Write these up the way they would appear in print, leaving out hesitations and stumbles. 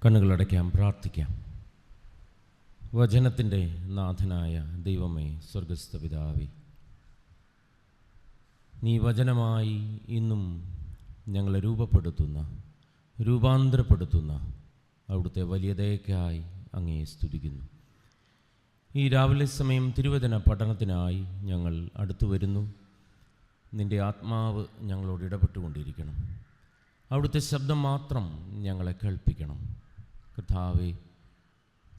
കണ്ണുകളടയ്ക്കാം, പ്രാർത്ഥിക്കാം. വചനത്തിൻ്റെ നാഥനായ ദൈവമേ, സ്വർഗസ്ഥ പിതാവേ, നീ വചനമായി ഇന്നും ഞങ്ങളെ രൂപാന്തരപ്പെടുത്തുന്ന അവിടുത്തെ വലിയ ദയയ്ക്കായി അങ്ങേ സ്തുതിക്കുന്നു. ഈ രാവിലെ സമയം തിരുവചന പഠനത്തിനായി ഞങ്ങൾ അടുത്തു വരുന്നു. നിൻ്റെ ആത്മാവ് ഞങ്ങളോട് ഇടപെട്ടുകൊണ്ടിരിക്കണം. അവിടുത്തെ ശബ്ദം മാത്രം ഞങ്ങളെ കേൾപ്പിക്കണം. കർത്താവേ,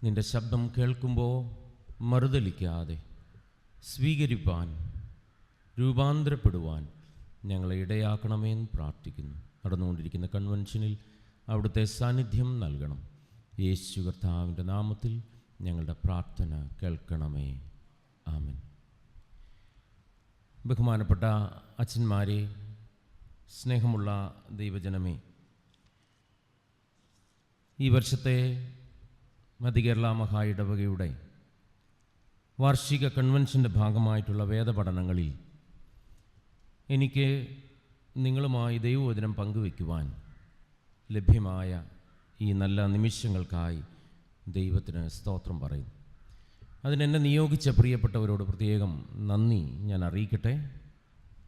നിൻ്റെ ശബ്ദം കേൾക്കുമ്പോൾ മറുതലിക്കാതെ സ്വീകരിപ്പാൻ, രൂപാന്തരപ്പെടുവാൻ ഞങ്ങളെ ഇടയാക്കണമെന്ന് പ്രാർത്ഥിക്കുന്നു. നടന്നുകൊണ്ടിരിക്കുന്ന കൺവെൻഷനിൽ അവിടുത്തെ സാന്നിധ്യം നൽകണം. യേശു കർത്താവിൻ്റെ നാമത്തിൽ ഞങ്ങളുടെ പ്രാർത്ഥന കേൾക്കണമേ. ആമേൻ. ബഹുമാനപ്പെട്ട അച്ഛന്മാരെ, സ്നേഹമുള്ള ദൈവജനമേ, ഈ വർഷത്തെ മധ്യകേരള മഹാ ഇടവകയുടെ വാർഷിക കൺവെൻഷൻ്റെ ഭാഗമായിട്ടുള്ള വേദപഠനങ്ങളിൽ എനിക്ക് നിങ്ങളുമായി ദൈവവചനം പങ്കുവയ്ക്കുവാൻ ലഭ്യമായ ഈ നല്ല നിമിഷങ്ങൾക്കായി ദൈവത്തിന് സ്തോത്രം പറയുന്നു. അതിനെന്നെ നിയോഗിച്ച പ്രിയപ്പെട്ടവരോട് പ്രത്യേകം നന്ദി ഞാൻ അറിയിക്കട്ടെ.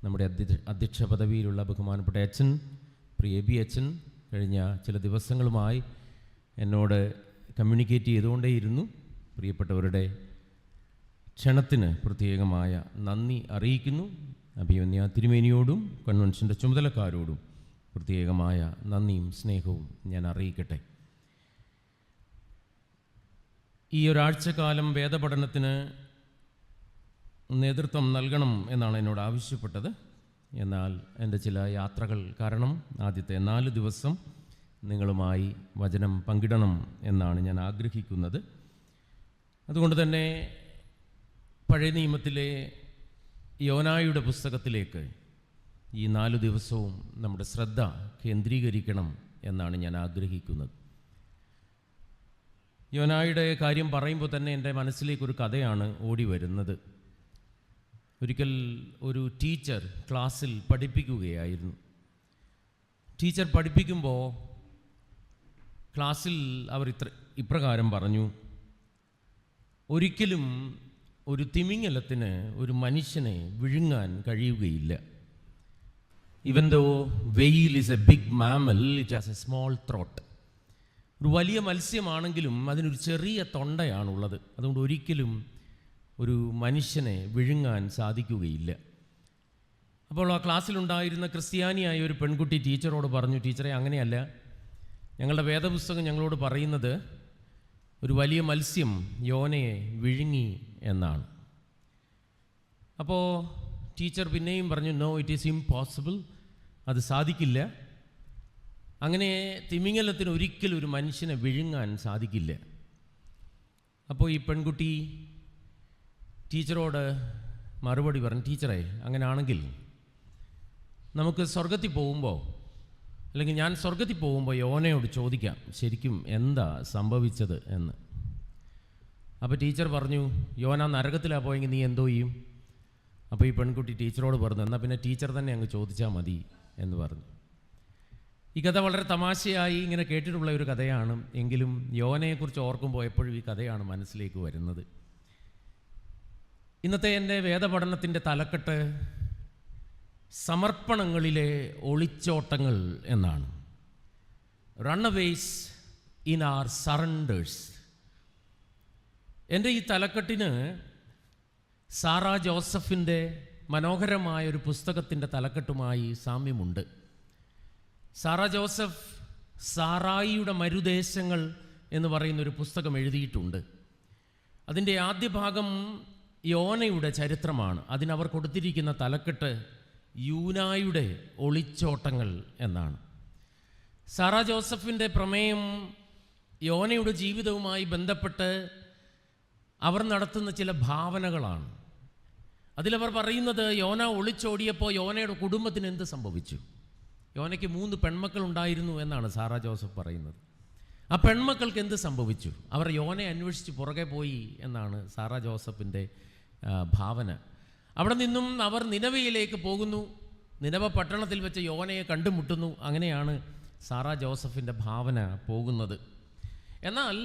നമ്മുടെ അധ്യക്ഷ പദവിയിലുള്ള ബഹുമാനപ്പെട്ട അച്ഛൻ, പ്രിയ എബി അച്ഛൻ, കഴിഞ്ഞ ചില ദിവസങ്ങളുമായി എന്നോട് കമ്മ്യൂണിക്കേറ്റ് ചെയ്തുകൊണ്ടേയിരുന്നു. പ്രിയപ്പെട്ടവരുടെ ക്ഷണത്തിന് പ്രത്യേകമായ നന്ദി അറിയിക്കുന്നു. അഭിമന്യ തിരുമേനിയോടും കൺവെൻഷൻ്റെ ചുമതലക്കാരോടും പ്രത്യേകമായ നന്ദിയും സ്നേഹവും ഞാൻ അറിയിക്കട്ടെ. ഈ ഒരാഴ്ചക്കാലം വേദപഠനത്തിന് നേതൃത്വം നൽകണം എന്നാണ് എന്നോട് ആവശ്യപ്പെട്ടത്. എന്നാൽ എൻ്റെ ചില യാത്രകൾ കാരണം ആദ്യത്തെ 4 ദിവസം നിങ്ങളുമായി വചനം പങ്കിടണം എന്നാണ് ഞാൻ ആഗ്രഹിക്കുന്നത്. അതുകൊണ്ട് തന്നെ പഴയ നിയമത്തിലെ യോനായുടെ പുസ്തകത്തിലേക്ക് ഈ 4 ദിവസവും നമ്മുടെ ശ്രദ്ധ കേന്ദ്രീകരിക്കണം എന്നാണ് ഞാൻ ആഗ്രഹിക്കുന്നത്. യോനായുടെ കാര്യം പറയുമ്പോൾ തന്നെ എൻ്റെ മനസ്സിലേക്കൊരു കഥയാണ് ഓടി വരുന്നത്. ഒരിക്കൽ ഒരു ടീച്ചർ ക്ലാസ്സിൽ പഠിപ്പിക്കുകയായിരുന്നു. ടീച്ചർ പഠിപ്പിക്കുമ്പോൾ ക്ലാസ്സിൽ അവർ ഇപ്രകാരം പറഞ്ഞു: ഒരിക്കലും ഒരു തിമിംഗലത്തിന് ഒരു മനുഷ്യനെ വിഴുങ്ങാൻ കഴിയുകയില്ല. Even though whale is a big mammal, it has a small throat. ഒരു വലിയ മത്സ്യമാണെങ്കിലും അതിനൊരു ചെറിയ തൊണ്ടയാണുള്ളത്. അതുകൊണ്ട് ഒരിക്കലും ഒരു മനുഷ്യനെ വിഴുങ്ങാൻ സാധിക്കുകയില്ല. അപ്പോൾ ആ ക്ലാസ്സിലുണ്ടായിരുന്ന ക്രിസ്ത്യാനിയായ ഒരു പെൺകുട്ടി ടീച്ചറോട് പറഞ്ഞു: ടീച്ചറെ, അങ്ങനെയല്ല, ഞങ്ങളുടെ വേദപുസ്തകം ഞങ്ങളോട് പറയുന്നത് ഒരു വലിയ മത്സ്യം യോനയെ വിഴുങ്ങി എന്നാണ്. അപ്പോൾ ടീച്ചർ പിന്നെയും പറഞ്ഞു: നോ, ഇറ്റ് ഈസ് ഇംപോസിബിൾ, അത് സാധിക്കില്ല. അങ്ങനെ തിമിംഗലത്തിന് ഒരിക്കലും ഒരു മനുഷ്യനെ വിഴുങ്ങാൻ സാധിക്കില്ല. അപ്പോൾ ഈ പെൺകുട്ടി ടീച്ചറോട് മറുപടി പറഞ്ഞു: ടീച്ചറെ, അങ്ങനെയാണെങ്കിൽ നമുക്ക് സ്വർഗത്തിൽ പോകുമ്പോൾ, അല്ലെങ്കിൽ ഞാൻ സ്വർഗത്തിൽ പോകുമ്പോൾ യോനയോട് ചോദിക്കാം ശരിക്കും എന്താ സംഭവിച്ചത് എന്ന്. അപ്പോൾ ടീച്ചർ പറഞ്ഞു: യോന നരകത്തിലാണ് പോയെങ്കിൽ നീ എന്തോ ചെയ്യും? അപ്പോൾ ഈ പെൺകുട്ടി ടീച്ചറോട് പറഞ്ഞു: എന്നാൽ പിന്നെ ടീച്ചർ തന്നെ അങ്ങ് ചോദിച്ചാൽ മതി എന്ന് പറഞ്ഞു. ഈ കഥ വളരെ തമാശയായി ഇങ്ങനെ കേട്ടിട്ടുള്ള ഒരു കഥയാണ്. എങ്കിലും യോനയെക്കുറിച്ച് ഓർക്കുമ്പോൾ എപ്പോഴും ഈ കഥയാണ് മനസ്സിലേക്ക് വരുന്നത്. ഇന്നത്തെ എൻ്റെ വേദപഠനത്തിൻ്റെ തലക്കെട്ട് സമർപ്പണങ്ങളിലെ ഒളിച്ചോട്ടങ്ങൾ എന്നാണ്. റൺഅവേസ് ഇൻ ആർ സറണ്ടേഴ്സ്. എൻ്റെ ഈ തലക്കെട്ടിന് സാറാ ജോസഫിൻ്റെ മനോഹരമായൊരു പുസ്തകത്തിൻ്റെ തലക്കെട്ടുമായി സാമ്യമുണ്ട്. സാറാ ജോസഫ് സാറായിയുടെ മരുദേശങ്ങൾ എന്ന് പറയുന്നൊരു പുസ്തകം എഴുതിയിട്ടുണ്ട്. അതിൻ്റെ ആദ്യ ഭാഗം യോനയുടെ ചരിത്രമാണ്. അതിനവർ കൊടുത്തിരിക്കുന്ന തലക്കെട്ട് യൂനായുടെ ഒളിച്ചോട്ടങ്ങൾ എന്നാണ്. സാറാ ജോസഫിൻ്റെ പ്രമേയം യോനയുടെ ജീവിതവുമായി ബന്ധപ്പെട്ട് അവർ നടത്തുന്ന ചില ഭാവനകളാണ്. അതിലവർ പറയുന്നത് യോന ഒളിച്ചോടിയപ്പോൾ യോനയുടെ കുടുംബത്തിന് എന്ത് സംഭവിച്ചു. യോനയ്ക്ക് 3 പെൺമക്കൾ ഉണ്ടായിരുന്നു എന്നാണ് സാറാ ജോസഫ് പറയുന്നത്. ആ പെൺമക്കൾക്ക് എന്ത് സംഭവിച്ചു? അവർ യോനയെ അന്വേഷിച്ച് പുറകെ പോയി എന്നാണ് സാറാ ജോസഫിൻ്റെ ഭാവന. അവിടെ നിന്നും അവർ നിനവയിലേക്ക് പോകുന്നു. നിനവ പട്ടണത്തിൽ വെച്ച് യോനയെ കണ്ടുമുട്ടുന്നു. അങ്ങനെയാണ് സാറാ ജോസഫിൻ്റെ ഭാവന പോകുന്നത്. എന്നാൽ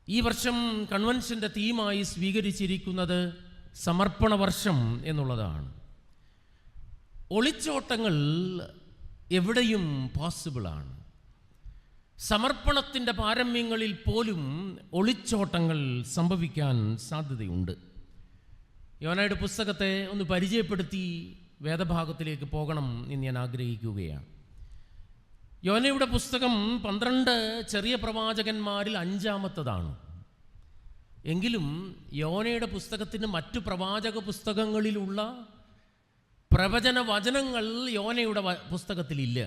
ഈ വർഷം കൺവെൻഷൻ്റെ തീമായി സ്വീകരിച്ചിരിക്കുന്നത് സമർപ്പണ വർഷം എന്നുള്ളതാണ്. ഒളിച്ചോട്ടങ്ങൾ എവിടെയും പോസിബിളാണ്. സമർപ്പണത്തിൻ്റെ പാരമ്യങ്ങളിൽ പോലും ഒളിച്ചോട്ടങ്ങൾ സംഭവിക്കാൻ സാധ്യതയുണ്ട്. യോനയുടെ പുസ്തകത്തെ ഒന്ന് പരിചയപ്പെടുത്തി വേദഭാഗത്തിലേക്ക് പോകണം എന്ന് ഞാൻ ആഗ്രഹിക്കുകയാണ്. യോനയുടെ പുസ്തകം 12 ചെറിയ പ്രവാചകന്മാരിൽ 5-ാമത്തതാണ്. എങ്കിലും യോനയുടെ പുസ്തകത്തിന് മറ്റു പ്രവാചക പുസ്തകങ്ങളിലുള്ള പ്രവചന വചനങ്ങൾ യോനയുടെ പുസ്തകത്തിലില്ല.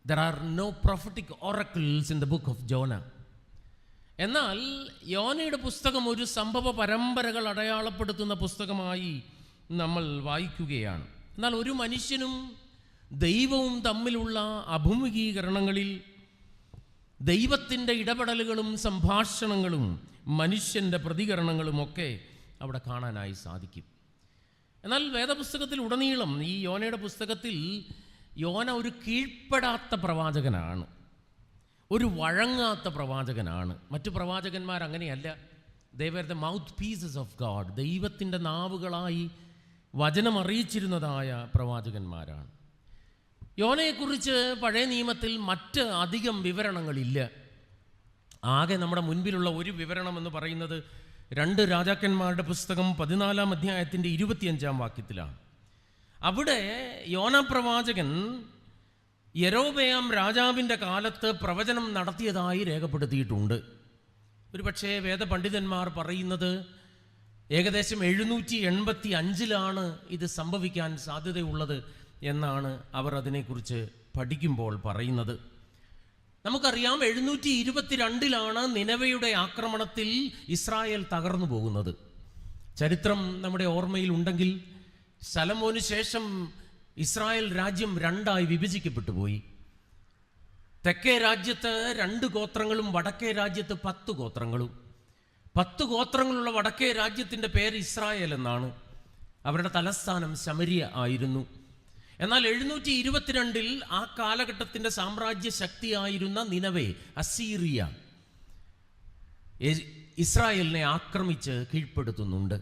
There are no prophetic oracles in the book of Jonah. എന്നാൽ യോനയുടെ പുസ്തകം ഒരു സംഭവ പരമ്പരകൾ അടയാളപ്പെടുത്തുന്ന പുസ്തകമായി നമ്മൾ വായിക്കുകയാണ്. എന്നാൽ ഒരു മനുഷ്യനും ദൈവവും തമ്മിലുള്ള അഭിമുഖീകരണങ്ങളിൽ ദൈവത്തിൻ്റെ ഇടപെടലുകളും സംഭാഷണങ്ങളും മനുഷ്യൻ്റെ പ്രതികരണങ്ങളുമൊക്കെ അവിടെ കാണാനായി സാധിക്കും. എന്നാൽ വേദപുസ്തകത്തിൽ ഉടനീളം ഈ യോനയുടെ പുസ്തകത്തിൽ യോന ഒരു കീഴ്പ്പെടാത്ത പ്രവാചകനാണ്, ഒരു വഴങ്ങാത്ത പ്രവാചകനാണ്. മറ്റു പ്രവാചകന്മാർ അങ്ങനെയല്ല. They were the mouth pieces of God. ദൈവത്തിൻ്റെ നാവുകളായി വചനം അറിയിച്ചിരുന്നതായ പ്രവാചകന്മാരാണ്. യോനയെക്കുറിച്ച് പഴയ നിയമത്തിൽ മറ്റ് അധികം വിവരണങ്ങളില്ല. ആകെ നമ്മുടെ മുൻപിലുള്ള ഒരു വിവരണം എന്ന് പറയുന്നത് 2 രാജാക്കന്മാരുടെ പുസ്തകം 14-ാം അധ്യായത്തിൻ്റെ 25-ാം വാക്യത്തിലാണ്. അവിടെ യോന പ്രവാചകൻ യെരോബെയാം രാജാവിൻ്റെ കാലത്ത് പ്രവചനം നടത്തിയതായി രേഖപ്പെടുത്തിയിട്ടുണ്ട്. ഒരു പക്ഷേ വേദപണ്ഡിതന്മാർ പറയുന്നത് ഏകദേശം 785-ലാണ് ഇത് സംഭവിക്കാൻ സാധ്യതയുള്ളത് എന്നാണ് അവർ അതിനെക്കുറിച്ച് പഠിക്കുമ്പോൾ പറയുന്നത്. നമുക്കറിയാം 722-ലാണ് നിനവയുടെ ആക്രമണത്തിൽ ഇസ്രായേൽ തകർന്നു പോകുന്നത്. ചരിത്രം നമ്മുടെ ഓർമ്മയിൽ ഉണ്ടെങ്കിൽ ശലോമോന് ശേഷം ഇസ്രായേൽ രാജ്യം 2ആയി വിഭജിക്കപ്പെട്ടു പോയി. തെക്കേ രാജ്യത്ത് 2 ഗോത്രങ്ങളും വടക്കേ രാജ്യത്ത് 10 ഗോത്രങ്ങളും. 10 ഗോത്രങ്ങളുള്ള വടക്കേ രാജ്യത്തിൻ്റെ പേര് ഇസ്രായേൽ എന്നാണ്. അവരുടെ തലസ്ഥാനം ശമരിയ ആയിരുന്നു. എന്നാൽ 722-ൽ ആ കാലഘട്ടത്തിൻ്റെ സാമ്രാജ്യ ശക്തിയായിരുന്ന നിനവെ, അസീറിയ, ഇസ്രായേലിനെ ആക്രമിച്ച് കീഴ്പ്പെടുത്തുന്നുണ്ട്.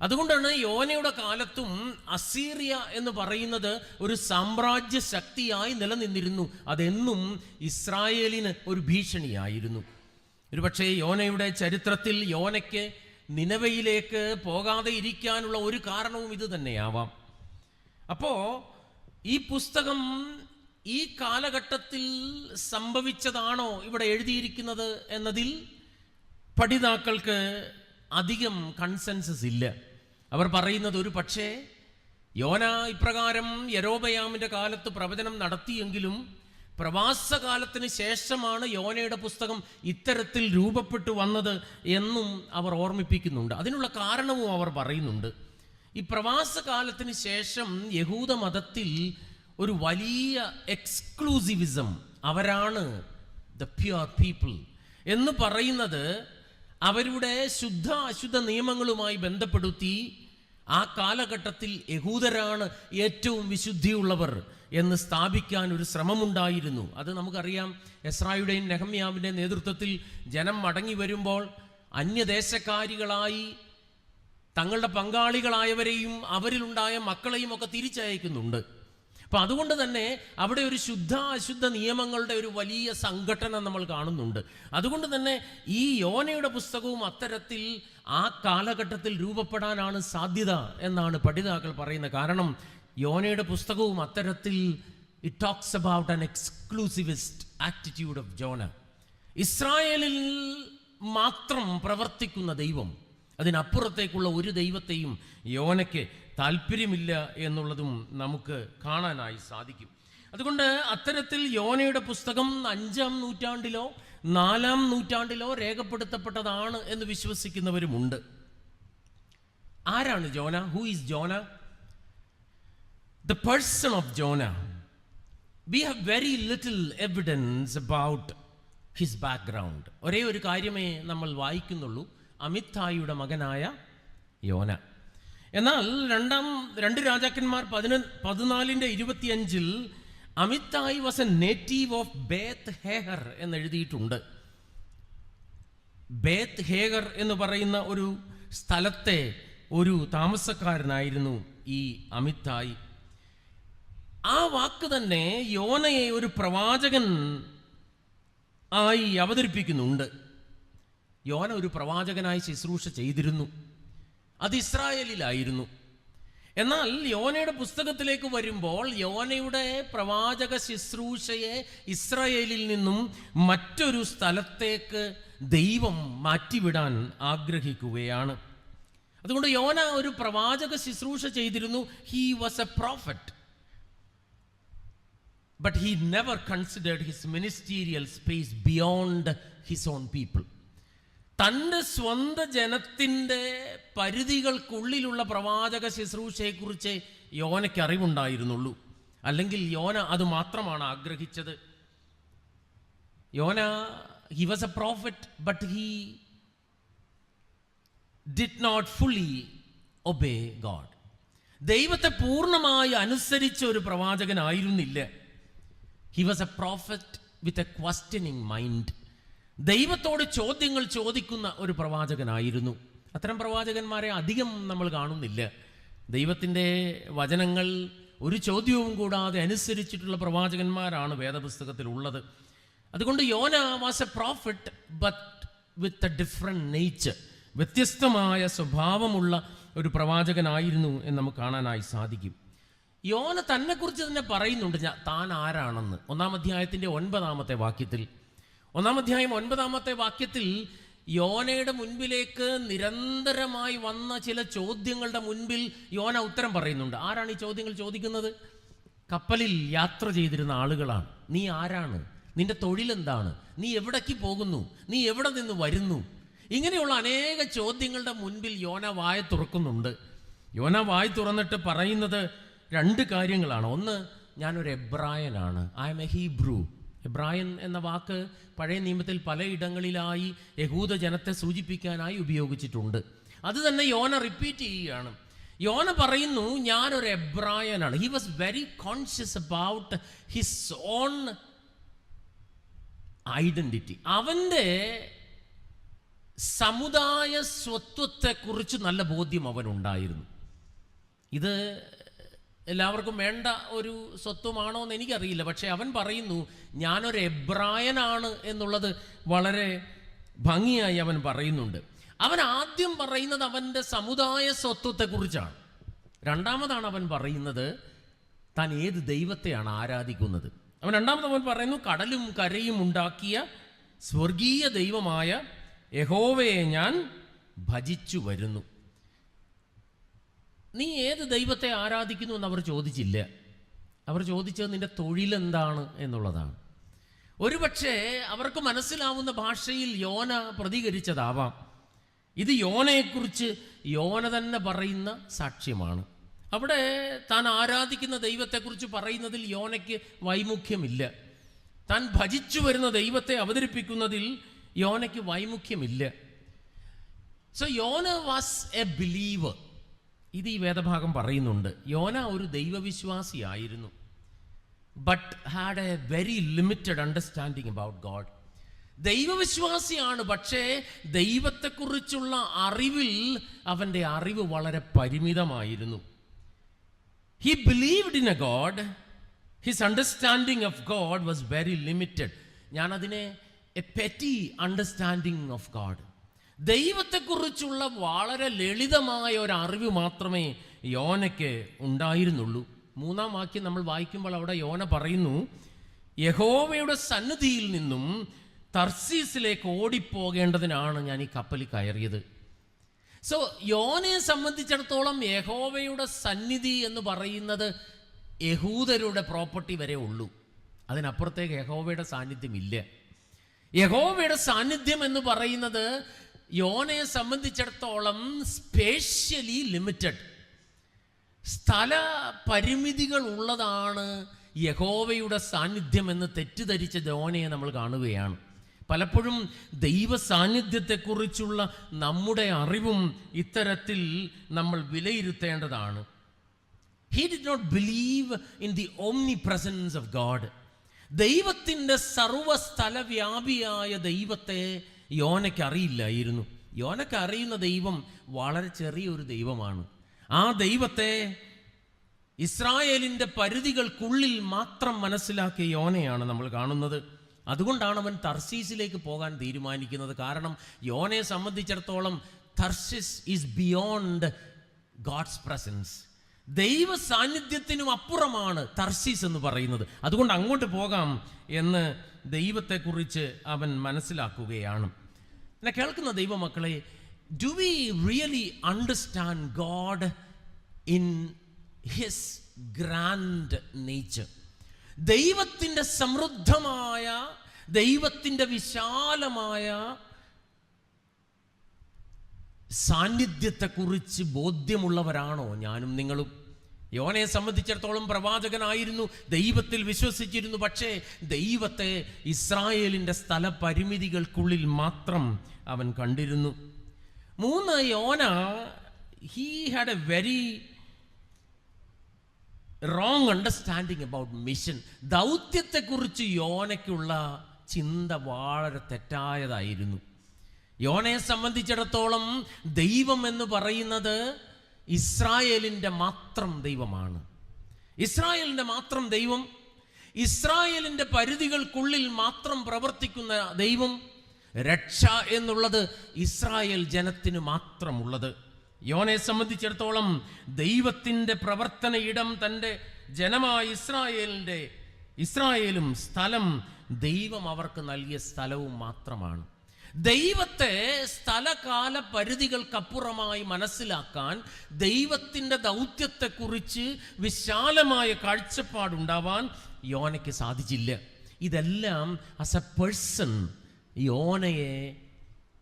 അതുകൊണ്ടാണ് യോനയുടെ കാലത്തും അസീറിയ എന്ന് പറയുന്നത് ഒരു സാമ്രാജ്യ ശക്തിയായി നിലനിന്നിരുന്നു. അതെന്നും ഇസ്രായേലിന് ഒരു ഭീഷണിയായിരുന്നു. ഒരുപക്ഷേ യോനയുടെ ചരിത്രത്തിൽ യോനയ്ക്ക് നിനവയിലേക്ക് പോകാതെ ഇരിക്കാനുള്ള ഒരു കാരണവും ഇത് തന്നെയാവാം. അപ്പോൾ ഈ പുസ്തകം ഈ കാലഘട്ടത്തിൽ സംഭവിച്ചതാണോ ഇവിടെ എഴുതിയിരിക്കുന്നത് എന്നതിൽ പഠിതാക്കൾക്ക് അധികം കൺസെൻസസ് ഇല്ല. അവർ പറയുന്നത് ഒരു പക്ഷേ യോന ഇപ്രകാരം യെരോബെയാമിൻ്റെ കാലത്ത് പ്രവചനം നടത്തിയെങ്കിലും പ്രവാസകാലത്തിന് ശേഷമാണ് യോനയുടെ പുസ്തകം ഇത്തരത്തിൽ രൂപപ്പെട്ടു വന്നത് എന്നും അവർ ഓർമ്മിപ്പിക്കുന്നുണ്ട്. അതിനുള്ള കാരണവും അവർ പറയുന്നുണ്ട്. ഈ പ്രവാസകാലത്തിന് ശേഷം യഹൂദ മതത്തിൽ ഒരു വലിയ എക്സ്ക്ലൂസിവിസം, അവരാണ് ദ പ്യുവർ പീപ്പിൾ എന്ന് പറയുന്നത് അവരുടെ ശുദ്ധ അശുദ്ധ നിയമങ്ങളുമായി ബന്ധപ്പെടുത്തി ആ കാലഘട്ടത്തിൽ യഹൂദരാണ് ഏറ്റവും വിശുദ്ധിയുള്ളവർ എന്ന് സ്ഥാപിക്കാൻ ഒരു ശ്രമമുണ്ടായിരുന്നു. അത് നമുക്കറിയാം. എസ്രായുടെയും നെഹമ്യാവിൻ്റെ നേതൃത്വത്തിൽ ജനം മടങ്ങി വരുമ്പോൾ അന്യദേശക്കാരികളായി തങ്ങളുടെ പങ്കാളികളായവരെയും അവരിലുണ്ടായ മക്കളെയും ഒക്കെ തിരിച്ചയക്കുന്നുണ്ട്. അപ്പം അതുകൊണ്ട് തന്നെ അവിടെ ഒരു ശുദ്ധ അശുദ്ധ നിയമങ്ങളുടെ ഒരു വലിയ സംഘടന നമ്മൾ കാണുന്നുണ്ട്. അതുകൊണ്ട് തന്നെ ഈ യോനയുടെ പുസ്തകവും അത്തരത്തിൽ ആ കാലഘട്ടത്തിൽ രൂപപ്പെടാനാണ് സാധ്യത എന്നാണ് പഠിതാക്കൾ പറയുന്നത്. കാരണം യോനയുടെ പുസ്തകവും അത്തരത്തിൽ it talks about an exclusivist attitude of Jonah. ഇസ്രായേലിൽ മാത്രം പ്രവർത്തിക്കുന്ന ദൈവം, അതിനപ്പുറത്തേക്കുള്ള ഒരു ദൈവത്തെയും യോനയ്ക്ക് താല്പര്യമില്ല എന്നുള്ളതും നമുക്ക് കാണാനായി സാധിക്കും. അതുകൊണ്ട് അത്തരത്തിൽ യോനയുടെ പുസ്തകം 5-ാം നൂറ്റാണ്ടിലോ 4-ാം നൂറ്റാണ്ടിലോ രേഖപ്പെടുത്തപ്പെട്ടതാണ് എന്ന് വിശ്വസിക്കുന്നവരുമുണ്ട്. ആരാണ് Jonah? Who is Jonah? The person of Jonah. We have very little evidence about his background. ഒരേ ഒരു കാര്യമേ നമ്മൾ വായിക്കുന്നുള്ളൂ, അമിത്തായിയുടെ മകനായ യോന. എന്നാൽ 2 രാജാക്കന്മാർ 14-ന്റെ 25-ൽ Amittai was a native of Beth Heger എന്ന് എഴുതിയിട്ടുണ്ട്. ബേത്ത് ഹേഗർ എന്ന് പറയുന്ന ഒരു സ്ഥലത്തെ ഒരു താമസക്കാരനായിരുന്നു ഈ അമിത്തായി. ആ വാക്ക് തന്നെ യോനയെ ഒരു പ്രവാചകൻ ആയി അവതരിപ്പിക്കുന്നുണ്ട്. യോന ഒരു പ്രവാചകനായി ശുശ്രൂഷ ചെയ്തിരുന്നു. അത് ഇസ്രായേലിലായിരുന്നു. എന്നാൽ യോനയുടെ പുസ്തകത്തിലേക്ക് വരുമ്പോൾ യോനയുടെ പ്രവാചക ശുശ്രൂഷയെ ഇസ്രായേലിൽ നിന്നും മറ്റൊരു സ്ഥലത്തേക്ക് ദൈവം മാറ്റിവിടാൻ ആഗ്രഹിക്കുകയാണ്. അതുകൊണ്ട് യോന ഒരു പ്രവാചക ശുശ്രൂഷ ചെയ്തിരുന്നു. He was A prophet, but he never considered his ministerial space beyond his own people. തൻ്റെ സ്വന്തം ജനത്തിൻ്റെ പരിധികൾക്കുള്ളിലുള്ള പ്രവാചക ശുശ്രൂഷയെക്കുറിച്ച് യോനയ്ക്ക് അറിവുണ്ടായിരുന്നുള്ളൂ. അല്ലെങ്കിൽ യോന അത് മാത്രമാണ് ആഗ്രഹിച്ചത്. യോന he was a prophet, but he did not fully obey God. ദൈവത്തെ പൂർണ്ണമായി അനുസരിച്ച ഒരു പ്രവാചകനായിരുന്നില്ല. He was a prophet with a questioning mind. ദൈവത്തോട് ചോദ്യങ്ങൾ ചോദിക്കുന്ന ഒരു പ്രവാചകനായിരുന്നു. അത്തരം പ്രവാചകന്മാരെ അധികം നമ്മൾ കാണുന്നില്ല. ദൈവത്തിൻ്റെ വചനങ്ങൾ ഒരു ചോദ്യവും കൂടാതെ അനുസരിച്ചിട്ടുള്ള പ്രവാചകന്മാരാണ് വേദപുസ്തകത്തിലുള്ളത്. അതുകൊണ്ട് യോന was A prophet but with a different nature. വ്യത്യസ്തമായ സ്വഭാവമുള്ള ഒരു പ്രവാചകനായിരുന്നു എന്ന് നമുക്ക് കാണാനായി സാധിക്കും. യോന തന്നെക്കുറിച്ച് തന്നെ പറയുന്നുണ്ട് താൻ ആരാണെന്ന്. 1-ാം അധ്യായത്തിൻ്റെ 9-ാമത്തെ വാക്യത്തിൽ 1-ാം അധ്യായം 9-ാമത്തെ വാക്യത്തിൽ യോനയുടെ മുൻപിലേക്ക് നിരന്തരമായി വന്ന ചില ചോദ്യങ്ങളുടെ മുൻപിൽ യോന ഉത്തരം പറയുന്നുണ്ട്. ആരാണ് ഈ ചോദ്യങ്ങൾ ചോദിക്കുന്നത്? കപ്പലിൽ യാത്ര ചെയ്തിരുന്ന ആളുകളാണ്. നീ ആരാണ്? നിന്റെ തൊഴിലെന്താണ്? നീ എവിടേക്ക് പോകുന്നു? നീ എവിടെ നിന്ന് വരുന്നു? ഇങ്ങനെയുള്ള അനേക ചോദ്യങ്ങളുടെ മുൻപിൽ യോന വായ തുറക്കുന്നുണ്ട്. യോന വായ തുറന്നിട്ട് പറയുന്നത് 2 കാര്യങ്ങളാണ്. ഒന്ന്, ഞാനൊരു എബ്രായനാണ്. I am a Hebrew. എബ്രായൻ എന്ന വാക്ക് പഴയ നിയമത്തിൽ പലയിടങ്ങളിലായി യഹൂദ ജനത്തെ സൂചിപ്പിക്കാനായി ഉപയോഗിച്ചിട്ടുണ്ട്. അത് തന്നെ യോന റിപ്പീറ്റ് ചെയ്യുകയാണ്. യോന പറയുന്നു, ഞാനൊരു എബ്രായനാണ്. He was very conscious about his own identity. അവൻ്റെ സമുദായ സ്വത്വത്തെക്കുറിച്ച് നല്ല ബോധ്യം അവനുണ്ടായിരുന്നു. ഇത് എല്ലാവർക്കും വേണ്ട ഒരു സ്വത്വമാണോ എന്ന് എനിക്കറിയില്ല. പക്ഷെ അവൻ പറയുന്നു, ഞാനൊരു എബ്രായനാണ് എന്നുള്ളത് വളരെ ഭംഗിയായി അവൻ പറയുന്നുണ്ട്. അവൻ ആദ്യം പറയുന്നത് അവൻ്റെ സമുദായ സ്വത്വത്തെക്കുറിച്ചാണ്. രണ്ടാമതാണ് അവൻ പറയുന്നത് താൻ ഏത് ദൈവത്തെയാണ് ആരാധിക്കുന്നത്. അവൻ പറയുന്നു, കടലും കരയും ഉണ്ടാക്കിയ സ്വർഗീയ ദൈവമായ യഹോവയെ ഞാൻ ഭജിച്ചു വരുന്നു. നീ ഏത് ദൈവത്തെ ആരാധിക്കുന്നു എന്ന് അവർ ചോദിച്ചില്ല. അവർ ചോദിച്ചത് നിന്റെ തൊഴിലെന്താണ് എന്നുള്ളതാണ്. ഒരുപക്ഷെ അവർക്ക് മനസ്സിലാവുന്ന ഭാഷയിൽ യോന പ്രതികരിച്ചതാവാം. ഇത് യോനയെക്കുറിച്ച് യോന തന്നെ പറയുന്ന സാക്ഷ്യമാണ്. അവിടെ താൻ ആരാധിക്കുന്ന ദൈവത്തെക്കുറിച്ച് പറയുന്നതിൽ യോനയ്ക്ക് വൈമുഖ്യമില്ല. താൻ ഭജിച്ചു വരുന്ന ദൈവത്തെ അവതരിപ്പിക്കുന്നതിൽ യോനയ്ക്ക് വൈമുഖ്യമില്ല. സോ യോന വാസ് എ ബിലീവർ. ഇത് ഈ വേദഭാഗം പറയുന്നുണ്ട്. യോന ഒരു ദൈവവിശ്വാസിയായിരുന്നു. But had a very limited understanding about God. ദൈവവിശ്വാസിയാണ്, പക്ഷേ ദൈവത്തെക്കുറിച്ചുള്ള അറിവിൽ അവൻ്റെ അറിവ് വളരെ പരിമിതമായിരുന്നു. He believed in a God. His understanding of God was very limited. ഞാൻ അതിനെ a petty understanding of God. ദൈവത്തെക്കുറിച്ചുള്ള വളരെ ലളിതമായ ഒരു അറിവ് മാത്രമേ യോനയ്ക്ക് ഉണ്ടായിരുന്നുള്ളൂ. 3-ാം വാക്യം നമ്മൾ വായിക്കുമ്പോൾ അവിടെ യോന പറയുന്നു, യഹോവയുടെ സന്നിധിയിൽ നിന്നും തർസീസിലേക്ക് ഓടിപ്പോകേണ്ടതിനാണ് ഞാൻ ഈ കപ്പലിൽ കയറിയത്. സോ യോനയെ സംബന്ധിച്ചിടത്തോളം യഹോവയുടെ സന്നിധി എന്ന് പറയുന്നത് യഹൂദരുടെ പ്രോപ്പർട്ടി വരെ ഉള്ളൂ. അതിനപ്പുറത്തേക്ക് യഹോവയുടെ സാന്നിധ്യം ഇല്ല. യഹോവയുടെ സാന്നിധ്യം എന്ന് പറയുന്നത് യോനയെ സംബന്ധിച്ചിടത്തോളം സ്പേഷ്യലി ലിമിറ്റഡ്, സ്ഥല പരിമിതികൾ ഉള്ളതാണ് യഹോവയുടെ സാന്നിധ്യം എന്ന് തെറ്റിദ്ധരിച്ച യോനയെ നമ്മൾ കാണുകയാണ്. പലപ്പോഴും ദൈവ സാന്നിധ്യത്തെക്കുറിച്ചുള്ള നമ്മുടെ അറിവും ഇത്തരത്തിൽ നമ്മൾ വിലയിരുത്തേണ്ടതാണ്. He did not believe in the omnipresence of God. ദൈവത്തിൻ്റെ സർവസ്ഥലവ്യാപിയായ ദൈവത്തെ യോനയ്ക്ക് അറിയില്ലായിരുന്നു. യോനയ്ക്ക് അറിയുന്ന ദൈവം വളരെ ചെറിയൊരു ദൈവമാണ്. ആ ദൈവത്തെ ഇസ്രായേലിൻ്റെ പരിധികൾക്കുള്ളിൽ മാത്രം മനസ്സിലാക്കിയ യോനയാണ് നമ്മൾ കാണുന്നത്. അതുകൊണ്ടാണ് അവൻ തർശീസിലേക്ക് പോകാൻ തീരുമാനിക്കുന്നത്. കാരണം യോനയെ സംബന്ധിച്ചിടത്തോളം തർശിസ് ഈസ് ബിയോണ്ട് ഗോഡ്സ് പ്രസൻസ്. ദൈവ സാന്നിധ്യത്തിനും അപ്പുറമാണ് തർശീസ് എന്ന് പറയുന്നത്. അതുകൊണ്ട് അങ്ങോട്ട് പോകാം എന്ന് ദൈവത്തെക്കുറിച്ച് അവൻ മനസ്സിലാക്കുകയാണ്. എന്നെ കേൾക്കുന്ന ദൈവമക്കളെ, do we really understand God in his grand nature? ദൈവത്തിൻ്റെ സമൃദ്ധമായ, ദൈവത്തിൻ്റെ വിശാലമായ സാന്നിധ്യത്തെക്കുറിച്ച് ബോധ്യമുള്ളവരാണോ ഞാനും നിങ്ങളും? യോനയെ സംബന്ധിച്ചിടത്തോളം പ്രവാചകനായിരുന്നു, ദൈവത്തിൽ വിശ്വസിച്ചിരുന്നു. പക്ഷേ ദൈവത്തെ ഇസ്രായേലിൻ്റെ സ്ഥലപരിമിതികൾക്കുള്ളിൽ മാത്രം അവൻ കണ്ടിരുന്നു. 3, യോന he had a very wrong understanding about mission. ദൗത്യത്തെക്കുറിച്ച് യോനയ്ക്കുള്ള ചിന്ത വളരെ തെറ്റായതായിരുന്നു. യോനയെ സംബന്ധിച്ചിടത്തോളം ദൈവം എന്ന് പറയുന്നത് ഇസ്രായേലിൻ്റെ മാത്രം ദൈവമാണ്. ഇസ്രായേലിൻ്റെ മാത്രം ദൈവം, ഇസ്രായേലിൻ്റെ പരിധികൾക്കുള്ളിൽ മാത്രം പ്രവർത്തിക്കുന്ന ദൈവം, രക്ഷ എന്നുള്ളത് ഇസ്രായേൽ ജനത്തിന് മാത്രമുള്ളത്. യോനയെ സംബന്ധിച്ചിടത്തോളം ദൈവത്തിൻ്റെ പ്രവർത്തന ഇടം തൻ്റെ ജനമായ ഇസ്രായേലും സ്ഥലം ദൈവം അവർക്ക് നൽകിയ സ്ഥലവും മാത്രമാണ്. ദൈവത്തെ സ്ഥലകാല പരിധികൾക്കപ്പുറമായി മനസ്സിലാക്കാൻ, ദൈവത്തിൻ്റെ ദൗത്യത്തെക്കുറിച്ച് വിശാലമായ കാഴ്ചപ്പാടുണ്ടാവാൻ യോനയ്ക്ക് സാധിച്ചില്ല. ഇതെല്ലാം ആസ് എ പേഴ്സൺ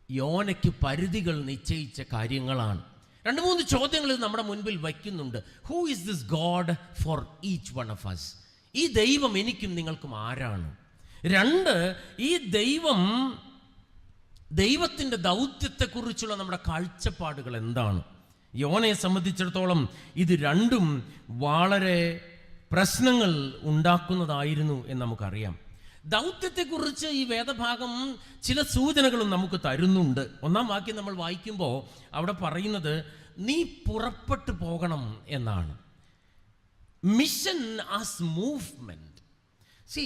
യോനയ്ക്ക് പരിധികൾ നിശ്ചയിച്ച കാര്യങ്ങളാണ്. 2-3 ചോദ്യങ്ങൾ നമ്മുടെ മുൻപിൽ വയ്ക്കുന്നുണ്ട്. Who is this god for each one of us? ഈ ദൈവം എനിക്കും നിങ്ങൾക്കും ആരാണ്? 2, ഈ ദൈവത്തിൻ്റെ ദൗത്യത്തെക്കുറിച്ചുള്ള നമ്മുടെ കാഴ്ചപ്പാടുകൾ എന്താണ്? യോനയെ സംബന്ധിച്ചിടത്തോളം ഇത് രണ്ടും വളരെ പ്രശ്നങ്ങൾ ഉണ്ടാക്കുന്നതായിരുന്നു എന്ന് നമുക്കറിയാം. ദൗത്യത്തെക്കുറിച്ച് ഈ വേദഭാഗം ചില സൂചനകളും നമുക്ക് തരുന്നുണ്ട്. 1-ാം വാക്യം നമ്മൾ വായിക്കുമ്പോൾ അവിടെ പറയുന്നത് നീ പുറപ്പെട്ടു പോകണം എന്നാണ്. Mission as movement. സി,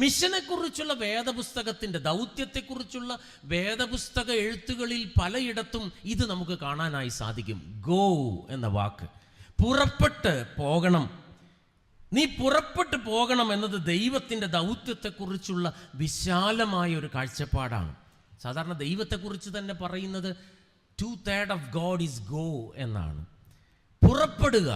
മിഷനെക്കുറിച്ചുള്ള വേദപുസ്തകത്തിൻ്റെ, ദൗത്യത്തെക്കുറിച്ചുള്ള വേദപുസ്തക എഴുത്തുകളിൽ പലയിടത്തും ഇത് നമുക്ക് കാണാനായി സാധിക്കും. ഗോ എന്ന വാക്ക്, പുറപ്പെട്ട് പോകണം. നീ പുറപ്പെട്ടു പോകണം എന്നത് ദൈവത്തിൻ്റെ ദൗത്യത്തെക്കുറിച്ചുള്ള വിശാലമായ ഒരു കാഴ്ചപ്പാടാണ്. സാധാരണ ദൈവത്തെക്കുറിച്ച് തന്നെ പറയുന്നത് 2/3 ഓഫ് ഗോഡ് ഈസ് ഗോ എന്നാണ്. പുറപ്പെടുക.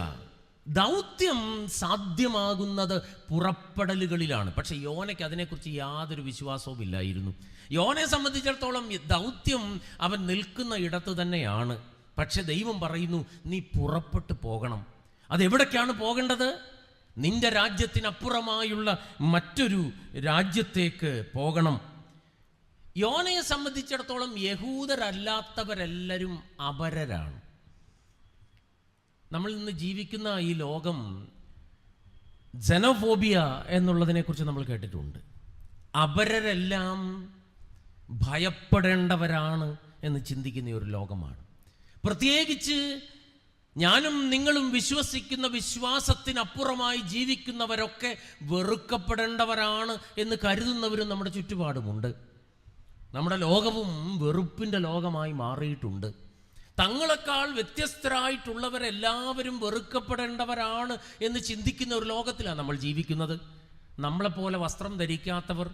ദൗത്യം സാധ്യമാകുന്നത് പുറപ്പെടലുകളിലാണ്. പക്ഷെ യോനയ്ക്ക് അതിനെക്കുറിച്ച് യാതൊരു വിശ്വാസവും ഇല്ലായിരുന്നു. യോനയെ സംബന്ധിച്ചിടത്തോളം ദൗത്യം അവൻ നിൽക്കുന്ന ഇടത്ത് തന്നെയാണ്. പക്ഷെ ദൈവം പറയുന്നു നീ പുറപ്പെട്ടു പോകണം. അതെവിടേക്കാണ് പോകേണ്ടത്? നിന്റെ രാജ്യത്തിനപ്പുറമായുള്ള മറ്റൊരു രാജ്യത്തേക്ക് പോകണം. യോനയെ സംബന്ധിച്ചിടത്തോളം യഹൂദരല്ലാത്തവരെല്ലാവരും അപരരാണ്. നമ്മൾ ഇന്ന് ജീവിക്കുന്ന ഈ ലോകം xenophobia എന്നുള്ളതിനെക്കുറിച്ച് നമ്മൾ കേട്ടിട്ടുണ്ട്. അപരരെല്ലാം ഭയപ്പെടേണ്ടവരാണ് എന്ന് ചിന്തിക്കുന്ന ഒരു ലോകമാണ്. പ്രത്യേകിച്ച് ഞാനും നിങ്ങളും വിശ്വസിക്കുന്ന വിശ്വാസത്തിനപ്പുറമായി ജീവിക്കുന്നവരൊക്കെ വെറുക്കപ്പെടേണ്ടവരാണ് എന്ന് കരുതുന്നവരും നമ്മുടെ ചുറ്റുപാടുമുണ്ട്. നമ്മുടെ ലോകവും വെറുപ്പിൻ്റെ ലോകമായി മാറിയിട്ടുണ്ട്. തങ്ങളെക്കാൾ വ്യത്യസ്തരായിട്ടുള്ളവരെല്ലാവരും വെറുക്കപ്പെടേണ്ടവരാണ് എന്ന് ചിന്തിക്കുന്ന ഒരു ലോകത്തിലാണ് നമ്മൾ ജീവിക്കുന്നത്. നമ്മളെപ്പോലെ വസ്ത്രം ധരിക്കാത്തവർ,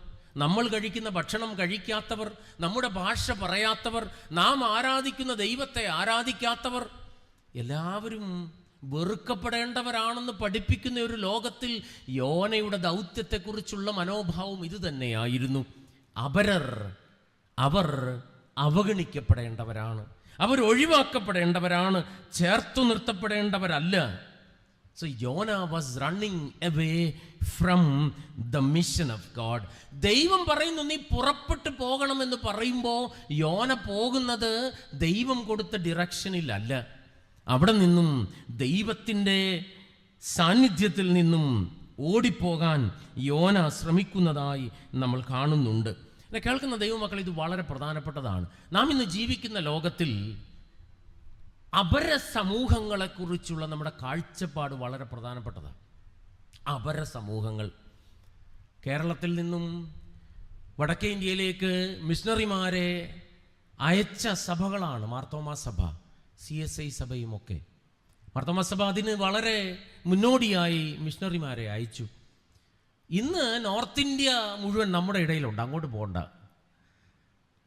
നമ്മൾ കഴിക്കുന്ന ഭക്ഷണം കഴിക്കാത്തവർ, നമ്മുടെ ഭാഷ പറയാത്തവർ, നാം ആരാധിക്കുന്ന ദൈവത്തെ ആരാധിക്കാത്തവർ എല്ലാവരും വെറുക്കപ്പെടേണ്ടവരാണെന്ന് പഠിപ്പിക്കുന്ന ഒരു ലോകത്തിൽ യോനയുടെ ദൗത്യത്തെക്കുറിച്ചുള്ള മനോഭാവം ഇത് തന്നെയായിരുന്നു. അവർ അവഗണിക്കപ്പെടേണ്ടവരാണ്, അവർ ഒഴിവാക്കപ്പെടേണ്ടവരാണ്, ചേർത്തു നിർത്തപ്പെടേണ്ടവരല്ല. So Jonah was running away from the mission of God. ദൈവം പറയുന്നു നീ പുറപ്പെട്ടു പോകണമെന്ന് പറയുമ്പോൾ യോന പോകുന്നത് ദൈവം കൊടുത്ത ഡിറക്ഷനിലല്ല. അവിടെ നിന്നും ദൈവത്തിൻ്റെ സാന്നിധ്യത്തിൽ നിന്നും ഓടിപ്പോകാൻ യോന ശ്രമിക്കുന്നതായി നമ്മൾ കാണുന്നുണ്ട്. എന്നെ കേൾക്കുന്ന ദൈവമക്കൾ, ഇത് വളരെ പ്രധാനപ്പെട്ടതാണ്. നാം ഇന്ന് ജീവിക്കുന്ന ലോകത്തിൽ അപര സമൂഹങ്ങളെക്കുറിച്ചുള്ള നമ്മുടെ കാഴ്ചപ്പാട് വളരെ പ്രധാനപ്പെട്ടതാണ്. അപര സമൂഹങ്ങൾ, കേരളത്തിൽ നിന്നും വടക്കേ ഇന്ത്യയിലേക്ക് മിഷണറിമാരെ അയച്ച സഭകളാണ് മാർത്തോമാ സഭ, CSI സഭയുമൊക്കെ. മാർത്തോമാ സഭ അതിന് വളരെ മുന്നോടിയായി മിഷണറിമാരെ അയച്ചു. ഇന്ന് നോർത്ത് ഇന്ത്യ മുഴുവൻ നമ്മുടെ ഇടയിലുണ്ട്, അങ്ങോട്ട് പോകണ്ട.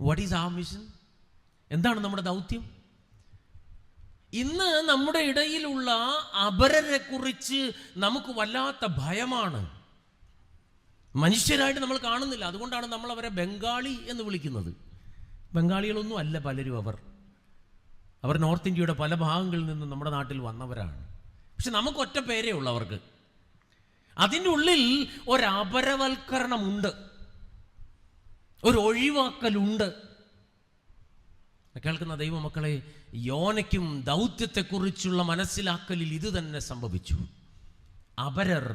വാട്ട് ഈസ് ആ മിഷൻ? എന്താണ് നമ്മുടെ ദൗത്യം? ഇന്ന് നമ്മുടെ ഇടയിലുള്ള അപരരെ കുറിച്ച് നമുക്ക് വല്ലാത്ത ഭയമാണ്. മനുഷ്യരായിട്ട് നമ്മൾ കാണുന്നില്ല. അതുകൊണ്ടാണ് നമ്മൾ അവരെ ബംഗാളി എന്ന് വിളിക്കുന്നത്. ബംഗാളികളൊന്നും അല്ല പലരും. അവർ നോർത്ത് ഇന്ത്യയുടെ പല ഭാഗങ്ങളിൽ നിന്നും നമ്മുടെ നാട്ടിൽ വന്നവരാണ്. പക്ഷെ നമുക്ക് ഒറ്റ പേരേ ഉള്ളൂ അവർക്ക്. അതിൻ്റെ ഉള്ളിൽ ഒരപരവൽക്കരണമുണ്ട്, ഒരു ഒഴിവാക്കലുണ്ട്. കേൾക്കുന്ന ദൈവമക്കളെ, യോനയ്ക്കും ദൗത്യത്തെക്കുറിച്ചുള്ള മനസ്സിലാക്കലിൽ ഇത് തന്നെ സംഭവിച്ചു. അപരർ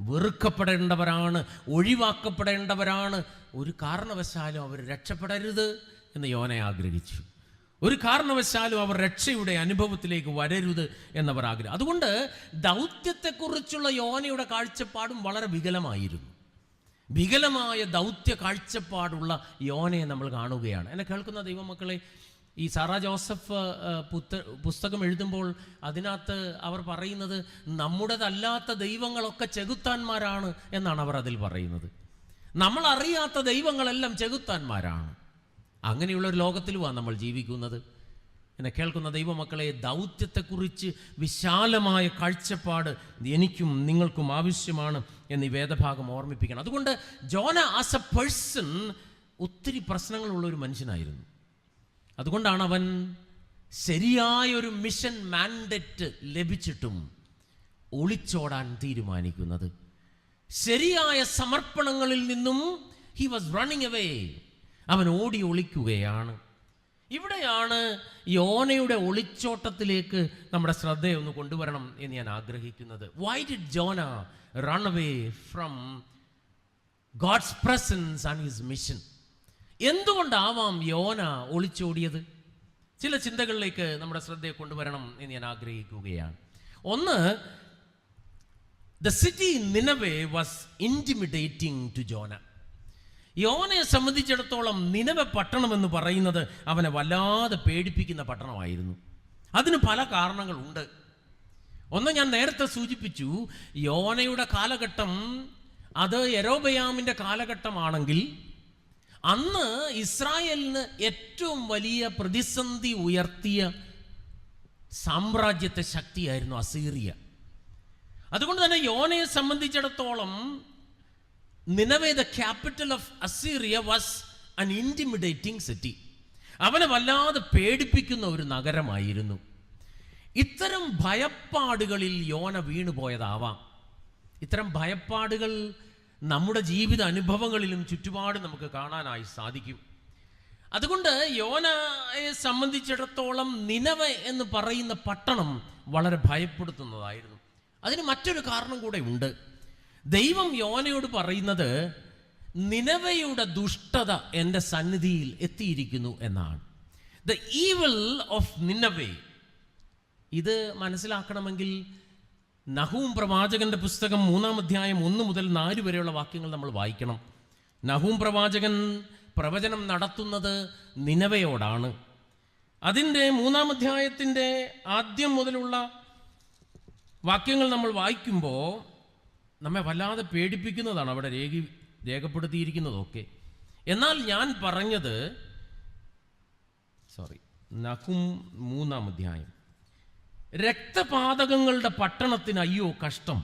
വെറുക്കപ്പെടേണ്ടവരാണ്, ഒഴിവാക്കപ്പെടേണ്ടവരാണ്. ഒരു കാരണവശാലും അവർ രക്ഷപ്പെടരുത് എന്ന് യോന ആഗ്രഹിച്ചു. ഒരു കാരണവശാലും അവർ രക്ഷയുടെ അനുഭവത്തിലേക്ക് വരരുത് എന്നവർ ആഗ്രഹിച്ചു. അതുകൊണ്ട് ദൗത്യത്തെക്കുറിച്ചുള്ള യോനയുടെ കാഴ്ചപ്പാടും വളരെ വികലമായിരുന്നു. വികലമായ ദൗത്യ കാഴ്ചപ്പാടുള്ള യോനയെ നമ്മൾ കാണുകയാണ്. എന്നെ കേൾക്കുന്ന ദൈവമക്കളെ, ഈ സാറാ ജോസഫ് പുസ്തകം എഴുതുമ്പോൾ അതിനകത്ത് അവർ പറയുന്നത് നമ്മുടേതല്ലാത്ത ദൈവങ്ങളൊക്കെ ചെകുത്താന്മാരാണ് എന്നാണ് അവർ അതിൽ പറയുന്നത്. നമ്മൾ അറിയാത്ത ദൈവങ്ങളെല്ലാം ചെകുത്താന്മാരാണ്. അങ്ങനെയുള്ളൊരു ലോകത്തിലുമാണ് നമ്മൾ ജീവിക്കുന്നത്. എന്നെ കേൾക്കുന്ന ദൈവമക്കളെ, ദൗത്യത്തെക്കുറിച്ച് വിശാലമായ കാഴ്ചപ്പാട് എനിക്കും നിങ്ങൾക്കും ആവശ്യമാണ് എന്ന് ഈ വേദഭാഗം ഓർമ്മിപ്പിക്കണം. അതുകൊണ്ട് ജോന ആസ് എ പേഴ്സൺ ഒത്തിരി പ്രശ്നങ്ങളുള്ള ഒരു മനുഷ്യനായിരുന്നു. അതുകൊണ്ടാണ് അവൻ ശരിയായൊരു മിഷൻ മാൻഡേറ്റ് ലഭിച്ചിട്ടും ഒളിച്ചോടാൻ തീരുമാനിക്കുന്നത്. ശരിയായ സമർപ്പണങ്ങളിൽ നിന്നും ഹി വാസ് റണ്ണിങ് അവേ. അവൻ ഓടി ഒളിക്കുകയാണ്. ഇവിടെയാണ് യോനയുടെ ഒളിച്ചോട്ടത്തിലേക്ക് നമ്മുടെ ശ്രദ്ധയൊന്ന് കൊണ്ടുവരണം എന്ന് ഞാൻ ആഗ്രഹിക്കുന്നത്. Why did Jonah run away from God's presence and his mission? എന്തുകൊണ്ടാവാം യോന ഒളിച്ചോടിയത്? ചില ചിന്തകളിലേക്ക് നമ്മുടെ ശ്രദ്ധയെ കൊണ്ടുവരണം എന്ന് ഞാൻ ആഗ്രഹിക്കുകയാണ്. ഒന്ന്, the city Nineveh was intimidating to Jonah. യോനയെ സംബന്ധിച്ചിടത്തോളം നിനവെ പട്ടണം എന്ന് പറയുന്നത് അവനെ വല്ലാതെ പേടിപ്പിക്കുന്ന പട്ടണമായിരുന്നു. അതിന് പല കാരണങ്ങളുണ്ട്. ഒന്ന്, ഞാൻ നേരത്തെ സൂചിപ്പിച്ചു, യോനയുടെ കാലഘട്ടം അത് യെരോബയാമിൻ്റെ കാലഘട്ടമാണെങ്കിൽ അന്ന് ഇസ്രായേലിന് ഏറ്റവും വലിയ പ്രതിസന്ധി ഉയർത്തിയ സാമ്രാജ്യത്തെ ശക്തിയായിരുന്നു അസീറിയ. അതുകൊണ്ട് തന്നെ യോനയെ സംബന്ധിച്ചിടത്തോളം Nineveh, the capital of Assyria, was an intimidating city. അവനെ വല്ലാതെ പേടിപ്പിക്കുന്ന ഒരു നഗരമായിരുന്നു. ഇത്തരം ഭയപ്പാടുകളിൽ യോന വീണുപോയതാവാം. ഇത്തരം ഭയപ്പാടുകൾ നമ്മുടെ ജീവിത അനുഭവങ്ങളിലും ചുറ്റുപാട് നമുക്ക് കാണാനായി സാധിക്കും. അതുകൊണ്ട് യോനയെ സംബന്ധിച്ചിടത്തോളം നിനവെ എന്ന് പറയുന്ന പട്ടണം വളരെ ഭയപ്പെടുത്തുന്നതായിരുന്നു. അതിന് മറ്റൊരു കാരണം കൂടെ ഉണ്ട്. ദൈവം യോനയോട് പറയുന്നത് നിനവയുടെ ദുഷ്ടത എൻ്റെ സന്നിധിയിൽ എത്തിയിരിക്കുന്നു എന്നാണ്. The evil of നിനവേ. ഇത് മനസ്സിലാക്കണമെങ്കിൽ നഹൂം പ്രവാചകന്റെ പുസ്തകം 3-ാം അധ്യായം 1 മുതൽ 4 വരെയുള്ള വാക്യങ്ങൾ നമ്മൾ വായിക്കണം. നഹൂം പ്രവാചകൻ പ്രവചനം നടത്തുന്നത് നിനവയോടാണ്. അതിൻ്റെ 3-ാം അധ്യായത്തിൻ്റെ ആദ്യം മുതലുള്ള വാക്യങ്ങൾ നമ്മൾ വായിക്കുമ്പോൾ നമ്മെ വല്ലാതെ പേടിപ്പിക്കുന്നതാണ് അവിടെ രേഖപ്പെടുത്തിയിരിക്കുന്നതൊക്കെ. എന്നാൽ ഞാൻ പറഞ്ഞത് നഹൂം 3-ാം അധ്യായം, രക്തപാതകങ്ങളുടെ പട്ടണത്തിന് അയ്യോ കഷ്ടം,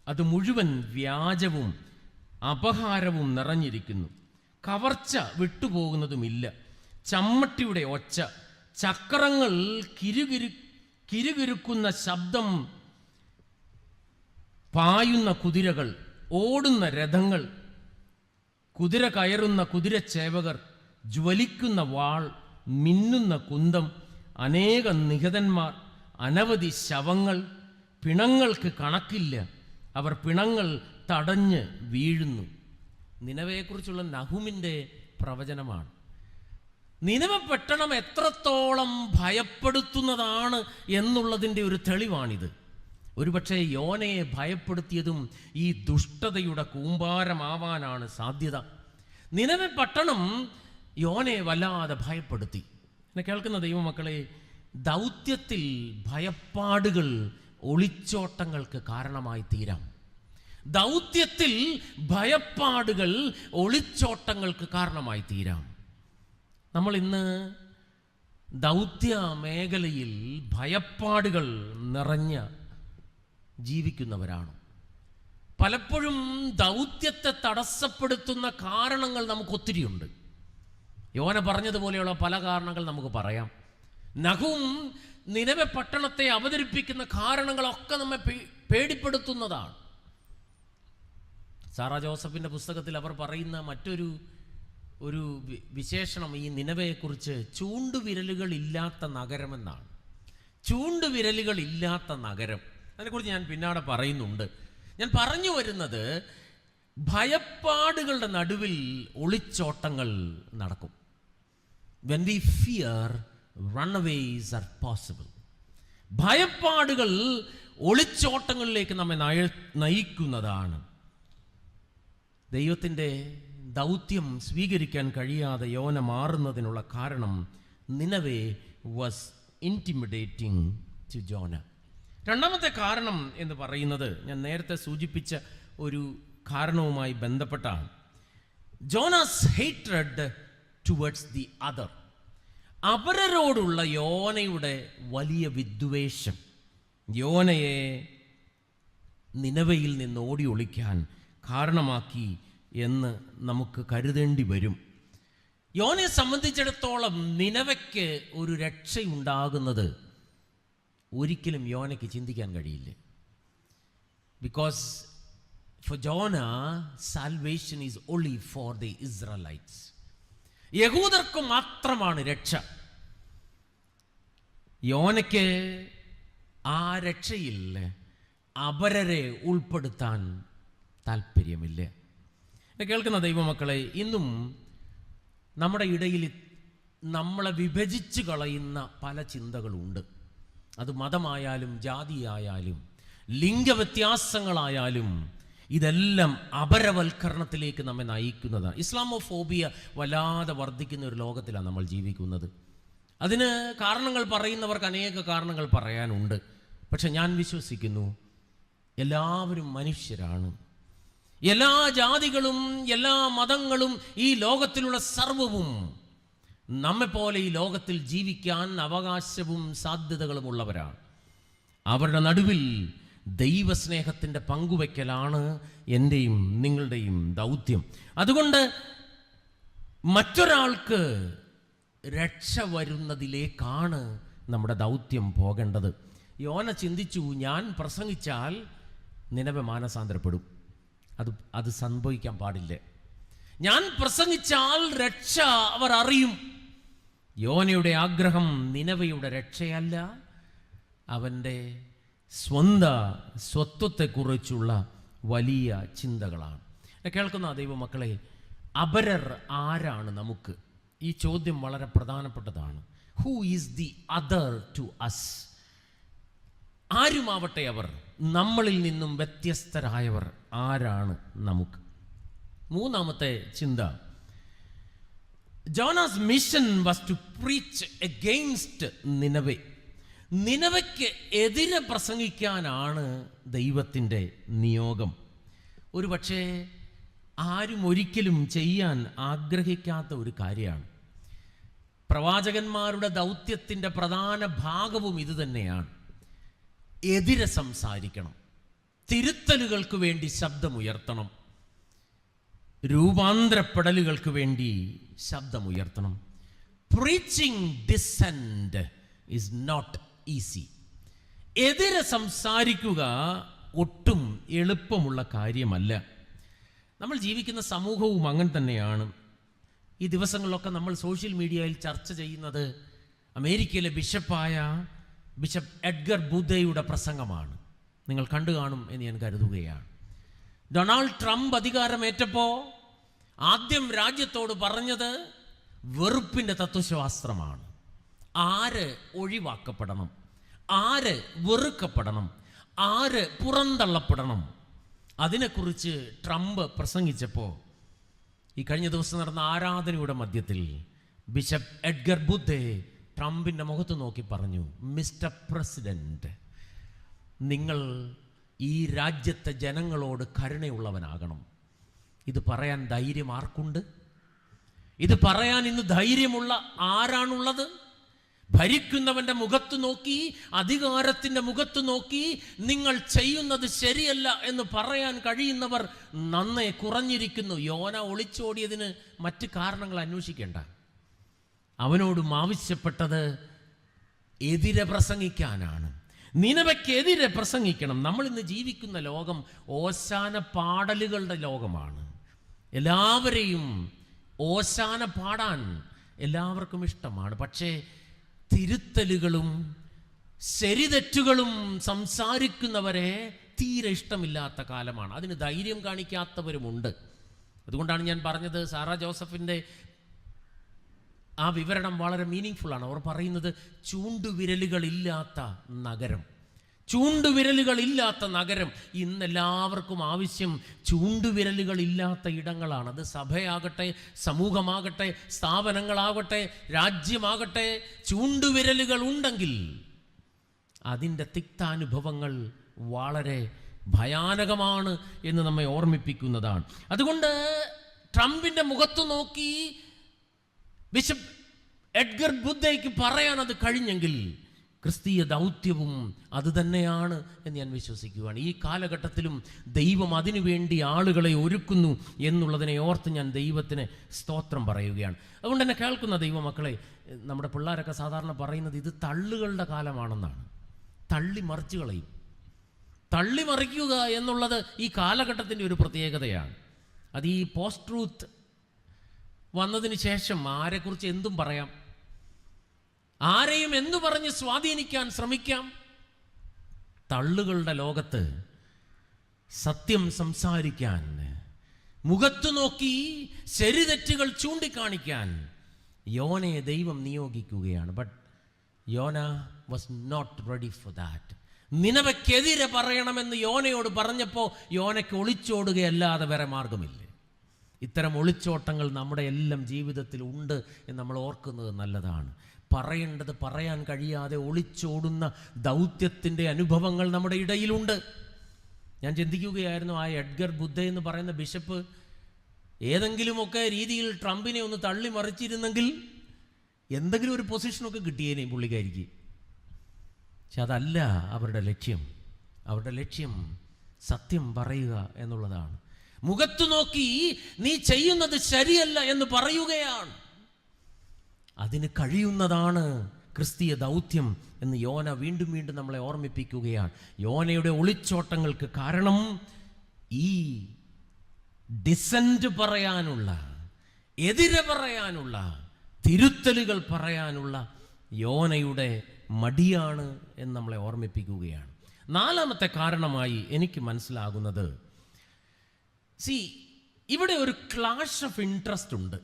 അത് മുഴുവൻ വ്യാജവും അപഹാരവും നിറഞ്ഞിരിക്കുന്നു, കവർച്ച വിട്ടുപോകുന്നതുമില്ല, ചമ്മട്ടിയുടെ ഒച്ച, ചക്രങ്ങൾ കിരുകിരുക്കുന്ന ശബ്ദം, പായുന്ന കുതിരകൾ, ഓടുന്ന രഥങ്ങൾ, കുതിര കയറുന്ന കുതിരച്ചേവകർ, ജ്വലിക്കുന്ന വാൾ, മിന്നുന്ന കുന്തം, അനേക നിഹതന്മാർ, അനവധി ശവങ്ങൾ, പിണങ്ങൾക്ക് കണക്കില്ല. അവർ പിണങ്ങൾ തടഞ്ഞ് വീഴുന്നു. നിനവയെക്കുറിച്ചുള്ള നഹൂമിൻ്റെ പ്രവചനമാണ്. നിനവ പട്ടണം എത്രത്തോളം ഭയപ്പെടുത്തുന്നതാണ് എന്നുള്ളതിൻ്റെ ഒരു തെളിവാണിത്. ഒരുപക്ഷെ യോനയെ ഭയപ്പെടുത്തിയതും ഈ ദുഷ്ടതയുടെ കൂമ്പാരമാവാനാണ് സാധ്യത. നിനവ പട്ടണം യോനയെ വല്ലാതെ ഭയപ്പെടുത്തി. എന്നെ കേൾക്കുന്ന ദൈവമക്കളെ, ദൗത്യത്തിൽ ഭയപ്പാടുകൾ ഒളിച്ചോട്ടങ്ങൾക്ക് കാരണമായി തീരാം. ദൗത്യത്തിൽ ഭയപ്പാടുകൾ ഒളിച്ചോട്ടങ്ങൾക്ക് കാരണമായി തീരാം. നമ്മൾ ഇന്ന് ദൗത്യ മേഖലയിൽ ഭയപ്പാടുകൾ നിറഞ്ഞ ജീവിക്കുന്നവരാണ്. പലപ്പോഴും ദൗത്യത്തെ തടസ്സപ്പെടുത്തുന്ന കാരണങ്ങൾ നമുക്ക് ഒത്തിരിയുണ്ട്. യോന പറഞ്ഞതുപോലെയുള്ള പല കാരണങ്ങൾ നമുക്ക് പറയാം. നഹൂം നിനവെ പട്ടണത്തെ അവതരിപ്പിക്കുന്ന കാരണങ്ങളൊക്കെ നമ്മെ പേടിപ്പെടുത്തുന്നതാണ്. സാറാ ജോസഫിൻ്റെ പുസ്തകത്തിൽ അവർ പറയുന്ന മറ്റൊരു വിശേഷണം ഈ നിനവയെക്കുറിച്ച് ചൂണ്ടുവിരലുകൾ ഇല്ലാത്ത നഗരമെന്നാണ്. ചൂണ്ടുവിരലുകൾ ഇല്ലാത്ത നഗരം, അതിനെക്കുറിച്ച് ഞാൻ പിന്നാടെ പറയുന്നുണ്ട്. ഞാൻ പറഞ്ഞു വരുന്നത്, ഭയപ്പാടുകളുടെ നടുവിൽ ഒളിച്ചോട്ടങ്ങൾ നടക്കും. When we fear, runaways are possible. ഭയപ്പാടുകൾ ഒളിച്ചോട്ടങ്ങളിലേക്ക് നമ്മെ നയിക്കുന്നതാണ്. ദൈവത്തിൻ്റെ ദൗത്യം സ്വീകരിക്കാൻ കഴിയാതെ യോന മാറുന്നതിനുള്ള കാരണം നിനവേ വാസ് ഇൻറ്റിമിഡേറ്റിംഗ് ടു ജോന. രണ്ടാമത്തെ കാരണം എന്ന് പറയുന്നത് ഞാൻ നേരത്തെ സൂചിപ്പിച്ച ഒരു കാരണവുമായി ബന്ധപ്പെട്ടാണ്. Jonah's hatred towards the other. അപരരോടുള്ള യോനയുടെ വലിയ വിദ്വേഷം യോനയെ നിനവയിൽ നിന്ന് ഓടി ഒളിക്കാൻ കാരണമാക്കി എന്ന് നമുക്ക് കരുതേണ്ടി വരും. യോനയെ സംബന്ധിച്ചിടത്തോളം നിനവയ്ക്ക് ഒരു രക്ഷയുണ്ടാകുന്നത് ഒരിക്കലും യോനയ്ക്ക് ചിന്തിക്കാൻ കഴിയില്ല. Because for Jonah salvation is only for the Israelites. യഹൂദർക്ക് മാത്രമാണ് രക്ഷ. യോനയ്ക്ക് ആ രക്ഷയിൽ അപരരെ ഉൾപ്പെടുത്താൻ താല്പര്യമില്ല. കേൾക്കുന്ന ദൈവമക്കളെ, ഇന്നും നമ്മുടെ ഇടയിൽ നമ്മളെ വിഭജിച്ച് കളയുന്ന പല ചിന്തകളുണ്ട്. അത് മതമായാലും ജാതിയായാലും ലിംഗവ്യത്യാസങ്ങളായാലും ഇതെല്ലാം അപരവൽക്കരണത്തിലേക്ക് നമ്മെ നയിക്കുന്നതാണ്. ഇസ്ലാമോഫോബിയ വല്ലാതെ വർദ്ധിക്കുന്ന ഒരു ലോകത്തിലാണ് നമ്മൾ ജീവിക്കുന്നത്. അതിന് കാരണങ്ങൾ പറയുന്നവർക്ക് അനേക കാരണങ്ങൾ പറയാനുണ്ട്. പക്ഷെ ഞാൻ വിശ്വസിക്കുന്നു, എല്ലാവരും മനുഷ്യരാണ്. എല്ലാ ജാതികളും എല്ലാ മതങ്ങളും ഈ ലോകത്തിലുള്ള സർവ്വവും നമ്മെപ്പോലെ ഈ ലോകത്തിൽ ജീവിക്കാൻ അവകാശവും സാധ്യതകളും ഉള്ളവരാണ്. അവരുടെ നടുവിൽ ദൈവസ്നേഹത്തിൻ്റെ പങ്കുവയ്ക്കലാണ് എൻ്റെയും നിങ്ങളുടെയും ദൗത്യം. അതുകൊണ്ട് മറ്റൊരാൾക്ക് രക്ഷ വരുന്നതിലേക്കാണ് നമ്മുടെ ദൗത്യം പോകേണ്ടത്. യോന ചിന്തിച്ചു, ഞാൻ പ്രസംഗിച്ചാൽ നിനവെ മാനസാന്തരപ്പെടും. അത് സംഭവിക്കാൻ പാടില്ല. ഞാൻ പ്രസംഗിച്ചാൽ രക്ഷ അവർ അറിയും. യോനയുടെ ആഗ്രഹം നിനവയുടെ രക്ഷയല്ല, അവൻ്റെ സ്വത്വത്തെക്കുറിച്ചുള്ള വലിയ ചിന്തകളാണ്. കേൾക്കുന്ന ദൈവമക്കളെ, അപരർ ആരാണ് നമുക്ക്? ഈ ചോദ്യം വളരെ പ്രധാനപ്പെട്ടതാണ്. Who is the other to us? ആരുമാവട്ടെ അവർ, നമ്മളിൽ നിന്നും വ്യത്യസ്തരായവർ ആരാണ് നമുക്ക്? മൂന്നാമത്തെ ചിന്ത, Jonah's mission was to preach against Nineveh. നിനവയ്ക്ക് എതിരെ പ്രസംഗിക്കാനാണ് ദൈവത്തിൻ്റെ നിയോഗം. ഒരു പക്ഷേ ആരും ഒരിക്കലും ചെയ്യാൻ ആഗ്രഹിക്കാത്ത ഒരു കാര്യമാണ്. പ്രവാചകന്മാരുടെ ദൗത്യത്തിൻ്റെ പ്രധാന ഭാഗവും ഇതുതന്നെയാണ്. എതിരെ സംസാരിക്കണം, തിരുത്തലുകൾക്ക് വേണ്ടി ശബ്ദമുയർത്തണം, രൂപാന്തരപ്പെടലുകൾക്ക് വേണ്ടി ശബ്ദമുയർത്തണം. Preaching dissent is not easy. എതിരെ സംസാരിക്കുക ഒട്ടും എളുപ്പമുള്ള കാര്യമല്ല. നമ്മൾ ജീവിക്കുന്ന സമൂഹവും അങ്ങനെ തന്നെയാണ്. ഈ ദിവസങ്ങളിലൊക്കെ നമ്മൾ സോഷ്യൽ മീഡിയയിൽ ചർച്ച ചെയ്യുന്നത് അമേരിക്കയിലെ ബിഷപ്പായ ബിഷപ്പ് എഡ്ഗർ ബുദ്ധയുടെ പ്രസംഗമാണ്. നിങ്ങൾ കണ്ടു കാണും എന്ന് ഞാൻ കരുതുകയാണ്. ഡൊണാൾഡ് ട്രംപ് അധികാരമേറ്റപ്പോൾ ആദ്യം രാജ്യത്തോട് പറഞ്ഞത് വെറുപ്പിൻ്റെ തത്വശാസ്ത്രമാണ്. ആര് ഒഴിവാക്കപ്പെടണം, ആര് വെറുക്കപ്പെടണം, ആര് പുറന്തള്ളപ്പെടണം, അതിനെക്കുറിച്ച് ട്രംപ് പ്രസംഗിച്ചപ്പോൾ ഈ കഴിഞ്ഞ ദിവസം നടന്ന ആരാധനയുടെ മധ്യത്തിൽ ബിഷപ്പ് എഡ്ഗർ ബുദ്ധെ ട്രംപിൻ്റെ മുഖത്ത് നോക്കി പറഞ്ഞു, മിസ്റ്റർ പ്രസിഡന്റ്, നിങ്ങൾ ഈ രാജ്യത്തെ ജനങ്ങളോട് കരുണയുള്ളവനാകണം. ഇത് പറയാൻ ധൈര്യം ആർക്കുണ്ട്? ഇത് പറയാൻ ഇന്ന് ധൈര്യമുള്ള ആരാണുള്ളത്? ഭരിക്കുന്നവൻ്റെ മുഖത്ത് നോക്കി, അധികാരത്തിൻ്റെ മുഖത്ത് നോക്കി നിങ്ങൾ ചെയ്യുന്നത് ശരിയല്ല എന്ന് പറയാൻ കഴിയുന്നവർ നന്നേ കുറഞ്ഞിരിക്കുന്നു. യോന ഒളിച്ചോടിയതിന് മറ്റ് കാരണങ്ങൾ അന്വേഷിക്കേണ്ട. അവനോടും ആവശ്യപ്പെട്ടത് എതിരെ പ്രസംഗിക്കാനാണ്. നിനവയ്ക്കെതിരെ പ്രസംഗിക്കണം. നമ്മൾ ഇന്ന് ജീവിക്കുന്ന ലോകം ഓശാന പാടലുകളുടെ ലോകമാണ്. എല്ലാവരെയും ഓശാന പാടാൻ എല്ലാവർക്കും ഇഷ്ടമാണ്. പക്ഷേ തിരുത്തലുകളും ശരിതെറ്റുകളും സംസാരിക്കുന്നവരെ തീരെ ഇഷ്ടമില്ലാത്ത കാലമാണ്. അതിന് ധൈര്യം കാണിക്കാത്തവരുമുണ്ട്. അതുകൊണ്ടാണ് ഞാൻ പറഞ്ഞത്, സാറാ ജോസഫിൻ്റെ ആ വിവരണം വളരെ മീനിങ് ആണ്. അവർ പറയുന്നത് ചൂണ്ടുവിരലുകളില്ലാത്ത നഗരം, ചൂണ്ടുവിരലുകളില്ലാത്ത നഗരം. ഇന്നെല്ലാവർക്കും ആവശ്യം ചൂണ്ടുവിരലുകളില്ലാത്ത ഇടങ്ങളാണ്. അത് സഭയാകട്ടെ, സമൂഹമാകട്ടെ, സ്ഥാപനങ്ങളാകട്ടെ, രാജ്യമാകട്ടെ, ചൂണ്ടുവിരലുകൾ ഉണ്ടെങ്കിൽ അതിൻ്റെ തിക്താനുഭവങ്ങൾ വളരെ ഭയാനകമാണ് എന്ന് നമ്മെ ഓർമ്മിപ്പിക്കുന്നതാണ്. അതുകൊണ്ട് ട്രംപിൻ്റെ മുഖത്ത് നോക്കി ബിഷപ്പ് എഡ്ഗർ ബുദ്ധയ്ക്ക് പറയാൻ അത് കഴിഞ്ഞെങ്കിൽ ക്രിസ്തീയ ദൗത്യവും അതുതന്നെയാണ് എന്ന് ഞാൻ വിശ്വസിക്കുകയാണ്. ഈ കാലഘട്ടത്തിലും ദൈവം അതിനുവേണ്ടി ആളുകളെ ഒരുക്കുന്നു എന്നുള്ളതിനെ ഓർത്ത് ഞാൻ ദൈവത്തിന് സ്തോത്രം പറയുകയാണ്. അതുകൊണ്ട് തന്നെ കേൾക്കുന്ന ദൈവമക്കളെ, നമ്മുടെ പിള്ളേരൊക്കെ സാധാരണ പറയുന്നത് ഇത് തള്ളുകളുടെ കാലമാണെന്നാണ്. തള്ളി മറിച്ചു കളയും. തള്ളി മറിക്കുക എന്നുള്ളത് ഈ കാലഘട്ടത്തിൻ്റെ ഒരു പ്രത്യേകതയാണ്. അത് ഈ പോസ്റ്റ് ട്രൂത്ത് വന്നതിന് ശേഷം ആരെക്കുറിച്ച് എന്തും പറയാം, ആരെയും എന്തു പറഞ്ഞ് സ്വാധീനിക്കാൻ ശ്രമിക്കാം. തള്ളുകളുടെ ലോകത്ത് സത്യം സംസാരിക്കാൻ, മുഖത്തു നോക്കി ശരിതെറ്റുകൾ ചൂണ്ടിക്കാണിക്കാൻ യോനയെ ദൈവം നിയോഗിക്കുകയാണ്. ബട്ട് യോന was not ready for that. നിനവയ്ക്കെതിരെ പറയണമെന്ന് യോനയോട് പറഞ്ഞപ്പോൾ യോനയ്ക്ക് ഒളിച്ചോടുകയല്ലാതെ വേറെ മാർഗമില്ല. ഇത്തരം ഒളിച്ചോട്ടങ്ങൾ നമ്മുടെ എല്ലാം ജീവിതത്തിൽ ഉണ്ട് എന്ന് നമ്മൾ ഓർക്കുന്നത് നല്ലതാണ്. പറയേണ്ടത് പറയാൻ കഴിയാതെ ഒളിച്ചോടുന്ന ദൗത്യത്തിൻ്റെ അനുഭവങ്ങൾ നമ്മുടെ ഇടയിലുണ്ട്. ഞാൻ ചിന്തിക്കുകയായിരുന്നു, ആ എഡ്ഗർ ബുദ്ധ എന്ന് പറയുന്ന ബിഷപ്പ് ഏതെങ്കിലുമൊക്കെ രീതിയിൽ ട്രംപിനെ ഒന്ന് തള്ളി മറിച്ചിരുന്നെങ്കിൽ എന്തെങ്കിലും ഒരു പൊസിഷനൊക്കെ കിട്ടിയേനെ പുള്ളിക്കാരിക്ക്. പക്ഷെ അതല്ല അവരുടെ ലക്ഷ്യം. അവരുടെ ലക്ഷ്യം സത്യം പറയുക എന്നുള്ളതാണ്. മുഖത്തു നോക്കി നീ ചെയ്യുന്നത് ശരിയല്ല എന്ന് പറയുകയാണ്. അതിന് കഴിയുന്നതാണ് ക്രിസ്തീയ ദൗത്യം എന്ന് യോന വീണ്ടും വീണ്ടും നമ്മളെ ഓർമ്മിപ്പിക്കുകയാണ്. യോനയുടെ ഒളിച്ചോട്ടങ്ങൾക്ക് കാരണം ഈ ഡിസന്റ് പറയാനുള്ള, എതിരെ പറയാനുള്ള, തിരുത്തലുകൾ പറയാനുള്ള യോനയുടെ മടിയാണ് എന്ന് നമ്മളെ ഓർമ്മിപ്പിക്കുകയാണ്. നാലാമത്തെ കാരണമായി എനിക്ക് മനസ്സിലാകുന്നത്, ഇവിടെ ഒരു ക്ലാഷ് ഓഫ് ഇൻട്രസ്റ്റ് ഉണ്ട്.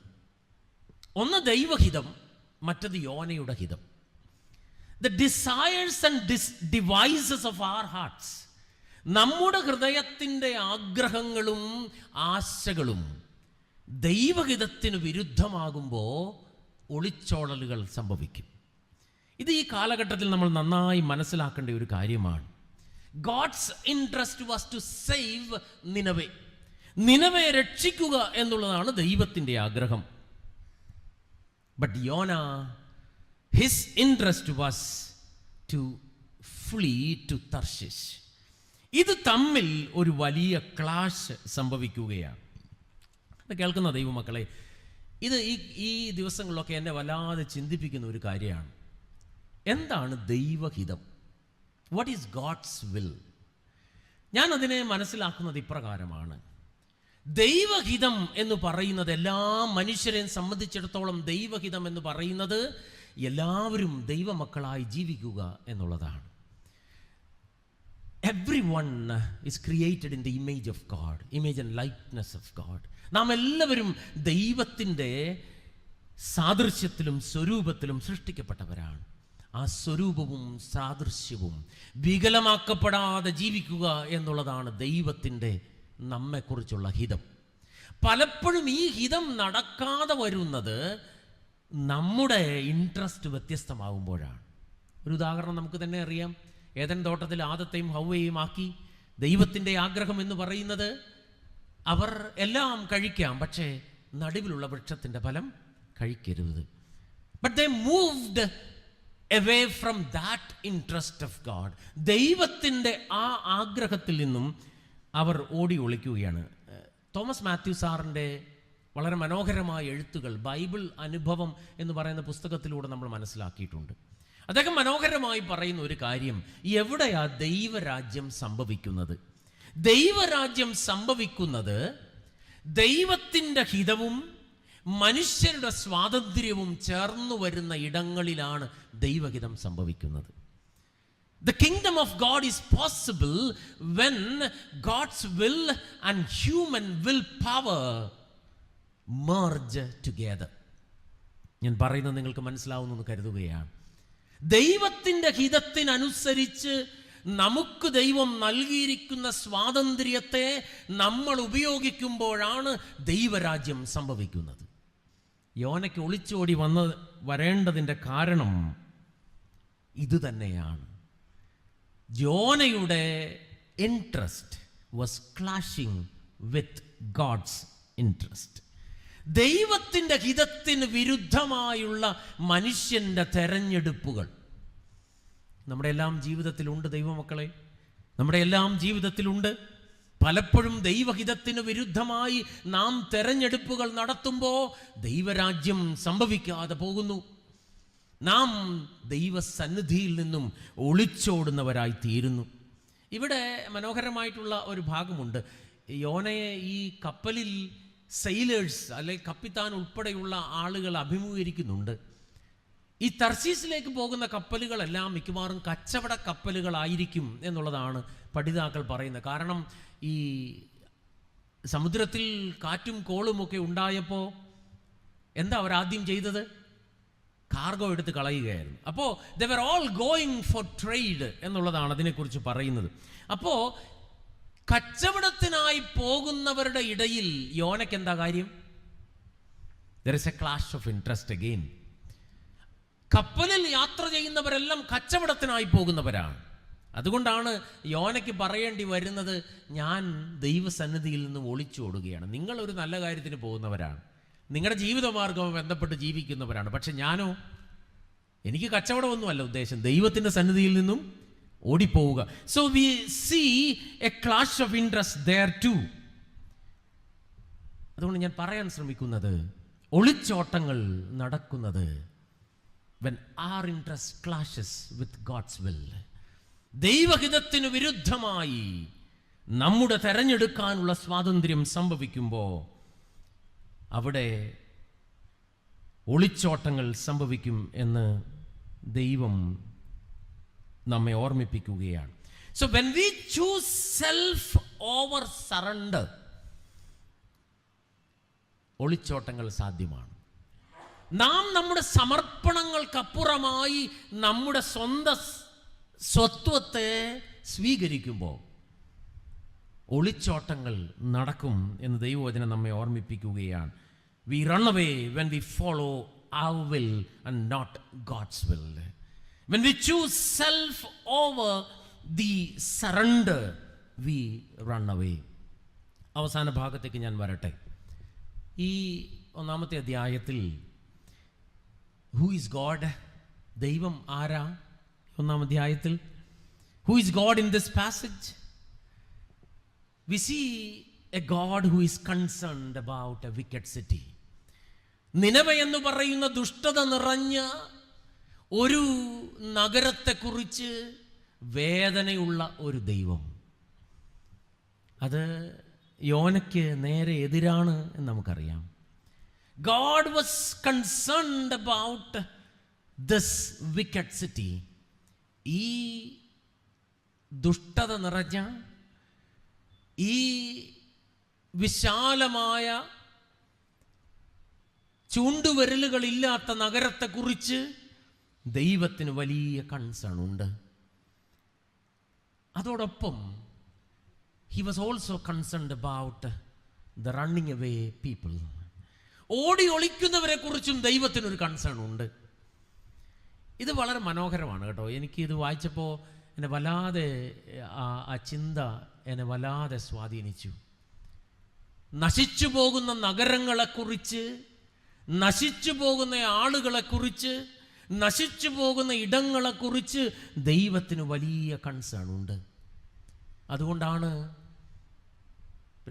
ഒന്ന് ദൈവഹിതം, മറ്റത് യോനയുടെ ഹിതം. The desires and devices of our hearts, നമ്മുടെ ഹൃദയത്തിൻ്റെ ആഗ്രഹങ്ങളും ആശകളും ദൈവഹിതത്തിന് വിരുദ്ധമാകുമ്പോൾ ഒളിച്ചോടലുകൾ സംഭവിക്കും. ഇത് ഈ കാലഘട്ടത്തിൽ നമ്മൾ നന്നായി മനസ്സിലാക്കേണ്ട ഒരു കാര്യമാണ്. God's interest was to save Nineveh. നിനവയെ രക്ഷിക്കുക എന്നുള്ളതാണ് ദൈവത്തിൻ്റെ ആഗ്രഹം. ബട്ട് യോന, his interest was to flee to Tarshish. ഇത് തമ്മിൽ ഒരു വലിയ ക്ലാഷ് സംഭവിക്കുകയാണ്. കേൾക്കുന്ന ദൈവമക്കളെ, ഇത് ഈ ദിവസങ്ങളിലൊക്കെ എന്നെ വല്ലാതെ ചിന്തിപ്പിക്കുന്ന ഒരു കാര്യമാണ്. എന്താണ് ദൈവഹിതം? What is God's will? ഞാൻ അതിനെ മനസ്സിലാക്കുന്നത് ഇപ്രകാരമാണ്. ദൈവഹിതം എന്ന് പറയുന്നത് എല്ലാ മനുഷ്യരെയും സംബന്ധിച്ചിടത്തോളം ദൈവഹിതം എന്ന് പറയുന്നത് എല്ലാവരും ദൈവമക്കളായി ജീവിക്കുക എന്നുള്ളതാണ്. Everyone is created in the image of God, image and likeness of God. നാം എല്ലാവരും ദൈവത്തിൻ്റെ സാദൃശ്യത്തിലും സ്വരൂപത്തിലും സൃഷ്ടിക്കപ്പെട്ടവരാണ്. ആ സ്വരൂപവും സാദൃശ്യവും വികലമാക്കപ്പെടാതെ ജീവിക്കുക എന്നുള്ളതാണ് ദൈവത്തിൻ്റെ നമ്മെക്കുറിച്ചുള്ള ഹിതം. പലപ്പോഴും ഈ ഹിതം നടക്കാതെ വരുന്നത് നമ്മുടെ ഇൻട്രസ്റ്റ് വ്യത്യസ്തമാകുമ്പോഴാണ്. ഒരു ഉദാഹരണം നമുക്ക് തന്നെ അറിയാം. ഏദൻ തോട്ടത്തിൽ ആദത്തെയും ഹവ്വയെയും ആക്കി ദൈവത്തിൻ്റെ ആഗ്രഹം എന്ന് പറയുന്നത് അവർ എല്ലാം കഴിക്കാം, പക്ഷേ നടുവിലുള്ള വൃക്ഷത്തിൻ്റെ ഫലം കഴിക്കരുത്. But they moved away from that interest of God. ദൈവത്തിൻ്റെ ആ ആഗ്രഹത്തിൽ നിന്നും അവർ ഓടി ഒളിക്കുകയാണ്. തോമസ് മാത്യു സാറിൻ്റെ വളരെ മനോഹരമായ എഴുത്തുകൾ ബൈബിൾ അനുഭവം എന്ന് പറയുന്ന പുസ്തകത്തിലൂടെ നമ്മൾ മനസ്സിലാക്കിയിട്ടുണ്ട്. അദ്ദേഹം മനോഹരമായി പറയുന്ന ഒരു കാര്യം, എവിടെയാ ദൈവരാജ്യം സംഭവിക്കുന്നത്? ദൈവരാജ്യം സംഭവിക്കുന്നത് ദൈവത്തിൻ്റെ ഹിതവും മനുഷ്യരുടെ സ്വാതന്ത്ര്യവും ചേർന്നു വരുന്ന ഇടങ്ങളിലാണ് ദൈവഹിതം സംഭവിക്കുന്നത്. The kingdom of God is possible when God's will and human will power merge together. ഞാൻ പറയുന്നത് നിങ്ങൾക്ക് മനസ്സിലാവുന്നു എന്ന് കരുതുകയാണ്. ദൈവത്തിൻ്റെ ഹിതത്തിനനുസരിച്ച് നമുക്ക് ദൈവം നൽകിയിരിക്കുന്ന സ്വാതന്ത്ര്യത്തെ നമ്മൾ ഉപയോഗിക്കുമ്പോഴാണ് ദൈവരാജ്യം സംഭവിക്കുന്നത്. യോനയ്ക്ക് ഒളിച്ചോടി വരേണ്ടതിൻ്റെ കാരണം ഇതുതന്നെയാണ്. യോനയുടെ interest was clashing with God's interest. ദൈവത്തിൻ്റെ ഹിതത്തിന് വിരുദ്ധമായുള്ള മനുഷ്യൻ്റെ തെരഞ്ഞെടുപ്പുകൾ നമ്മുടെ എല്ലാം ജീവിതത്തിലുണ്ട്. ദൈവമക്കളെ, നമ്മുടെ എല്ലാം ജീവിതത്തിലുണ്ട്. പലപ്പോഴും ദൈവഹിതത്തിന് വിരുദ്ധമായി നാം തെരഞ്ഞെടുപ്പുകൾ നടത്തുമ്പോൾ ദൈവരാജ്യം സംഭവിക്കാതെ പോകുന്നു. നാം ദൈവസന്നിധിയിൽ നിന്നും ഒളിച്ചോടുന്നവരായി തീരുന്നു. ഇവിടെ മനോഹരമായിട്ടുള്ള ഒരു ഭാഗമുണ്ട്. യോനയെ ഈ കപ്പലിൽ സെയിലേഴ്സ് അല്ലെങ്കിൽ കപ്പിത്താൻ ഉൾപ്പെടെയുള്ള ആളുകൾ അഭിമുഖീകരിക്കുന്നുണ്ട്. ഈ തർശീസിലേക്ക് പോകുന്ന കപ്പലുകളെല്ലാം മിക്കവാറും കച്ചവട കപ്പലുകളായിരിക്കും എന്നുള്ളതാണ് പഠിതാക്കൾ പറയുന്നത്. കാരണം ഈ സമുദ്രത്തിൽ കാറ്റും കോളുമൊക്കെ ഉണ്ടായപ്പോൾ എന്താ അവർ ആദ്യം ചെയ്തത്? കാർഗോ എടുത്ത് കളയുകയായിരുന്നു. അപ്പോൾ they were all going for trade എന്നുള്ളതാണ് അതിനെക്കുറിച്ച് പറയുന്നത്. അപ്പോൾ കച്ചവടത്തിനായി പോകുന്നവരുടെ ഇടയിൽ യോനയ്ക്ക് എന്താ കാര്യം? there is a clash of interest again. കപ്പലിൽ യാത്ര ചെയ്യുന്നവരെല്ലാം കച്ചവടത്തിനായി പോകുന്നവരാണ്. അതുകൊണ്ടാണ് യോനയ്ക്ക് പറയേണ്ടി വരുന്നത്, ഞാൻ ദൈവസന്നിധിയിൽ നിന്നും ഒളിച്ചോടുകയാണ്. നിങ്ങളൊരു നല്ല കാര്യത്തിന് പോകുന്നവരാണ്, നിങ്ങളുടെ ജീവിതമാർഗവും ബന്ധപ്പെട്ട് ജീവിക്കുന്നവരാണ്. പക്ഷെ ഞാനോ, എനിക്ക് കച്ചവടമൊന്നുമല്ല ഉദ്ദേശം, ദൈവത്തിൻ്റെ സന്നിധിയിൽ നിന്നും ഓടിപ്പോവുക. So we see a clash of interest there too. അതുകൊണ്ട് ഞാൻ പറയാൻ ശ്രമിക്കുന്നത്, ഒളിച്ചോട്ടങ്ങൾ നടക്കുന്നത് when our interest clashes with God's will. ദൈവഹിതത്തിന് വിരുദ്ധമായി നമ്മുടെ തെരഞ്ഞെടുക്കാനുള്ള സ്വാതന്ത്ര്യം സംഭവിക്കുമ്പോൾ അവിടെ ഒളിച്ചോട്ടങ്ങൾ സംഭവിക്കും എന്ന് ദൈവം നമ്മെ ഓർമ്മിപ്പിക്കുകയാണ്. So when we choose self over surrender, ഒളിച്ചോട്ടങ്ങൾ സാധ്യമാണ്. നാം നമ്മുടെ സമർപ്പണങ്ങൾക്കപ്പുറമായി നമ്മുടെ സ്വന്തം സ്വത്വത്തെ സ്വീകരിക്കുമ്പോൾ ഒളിച്ചോട്ടങ്ങൾ നടക്കും എന്ന് ദൈവവചനം നമ്മെ ഓർമ്മിപ്പിക്കുകയാണ്. We run away when we follow our will and not God's will. When we choose self over the surrender, we run away. അവസാന ഭാഗത്തേക്ക് ഞാൻ വരട്ടെ. ഈ ഒന്നാമത്തെ അധ്യായത്തിൽ Who is God? ദൈവം ആരാ? ഒന്നാം അധ്യായത്തിൽ Who is God in this passage? We see a God who is concerned about a wicked city. നിനവ എന്ന് പറയുന്ന ദുഷ്ടത നിറഞ്ഞ ഒരു നഗരത്തെക്കുറിച്ച് വേദനയുള്ള ഒരു ദൈവം. അത് യോനയ്ക്ക് നേരെ എതിരാണ് എന്ന് നമുക്കറിയാം. God was concerned about this wicked city, ഈ ദുഷ്ടത നിറഞ്ഞ ഈ വിശാലമായ ചൂണ്ടുവിരലുകളില്ലാത്ത നഗരത്തെക്കുറിച്ച് ദൈവത്തിന് വലിയ കൺസേൺ ഉണ്ട്. അതോടൊപ്പം he was also concerned about the running away people. ഓടി ഒളിക്കുന്നവരെ കുറിച്ചും ദൈവത്തിനൊരു കൺസേൺ ഉണ്ട്. ഇത് വളരെ മനോഹരമാണ് കേട്ടോ. എനിക്കിത് വായിച്ചപ്പോൾ എന്നെ വല്ലാതെ ആ ചിന്ത എന്നെ വല്ലാതെ സ്വാധീനിച്ചു. നശിച്ചു പോകുന്ന നഗരങ്ങളെക്കുറിച്ച്, നശിച്ചു പോകുന്ന ആളുകളെക്കുറിച്ച്, നശിച്ചു പോകുന്ന ഇടങ്ങളെക്കുറിച്ച് ദൈവത്തിന് വലിയ കൺസേൺ ഉണ്ട്. അതുകൊണ്ടാണ്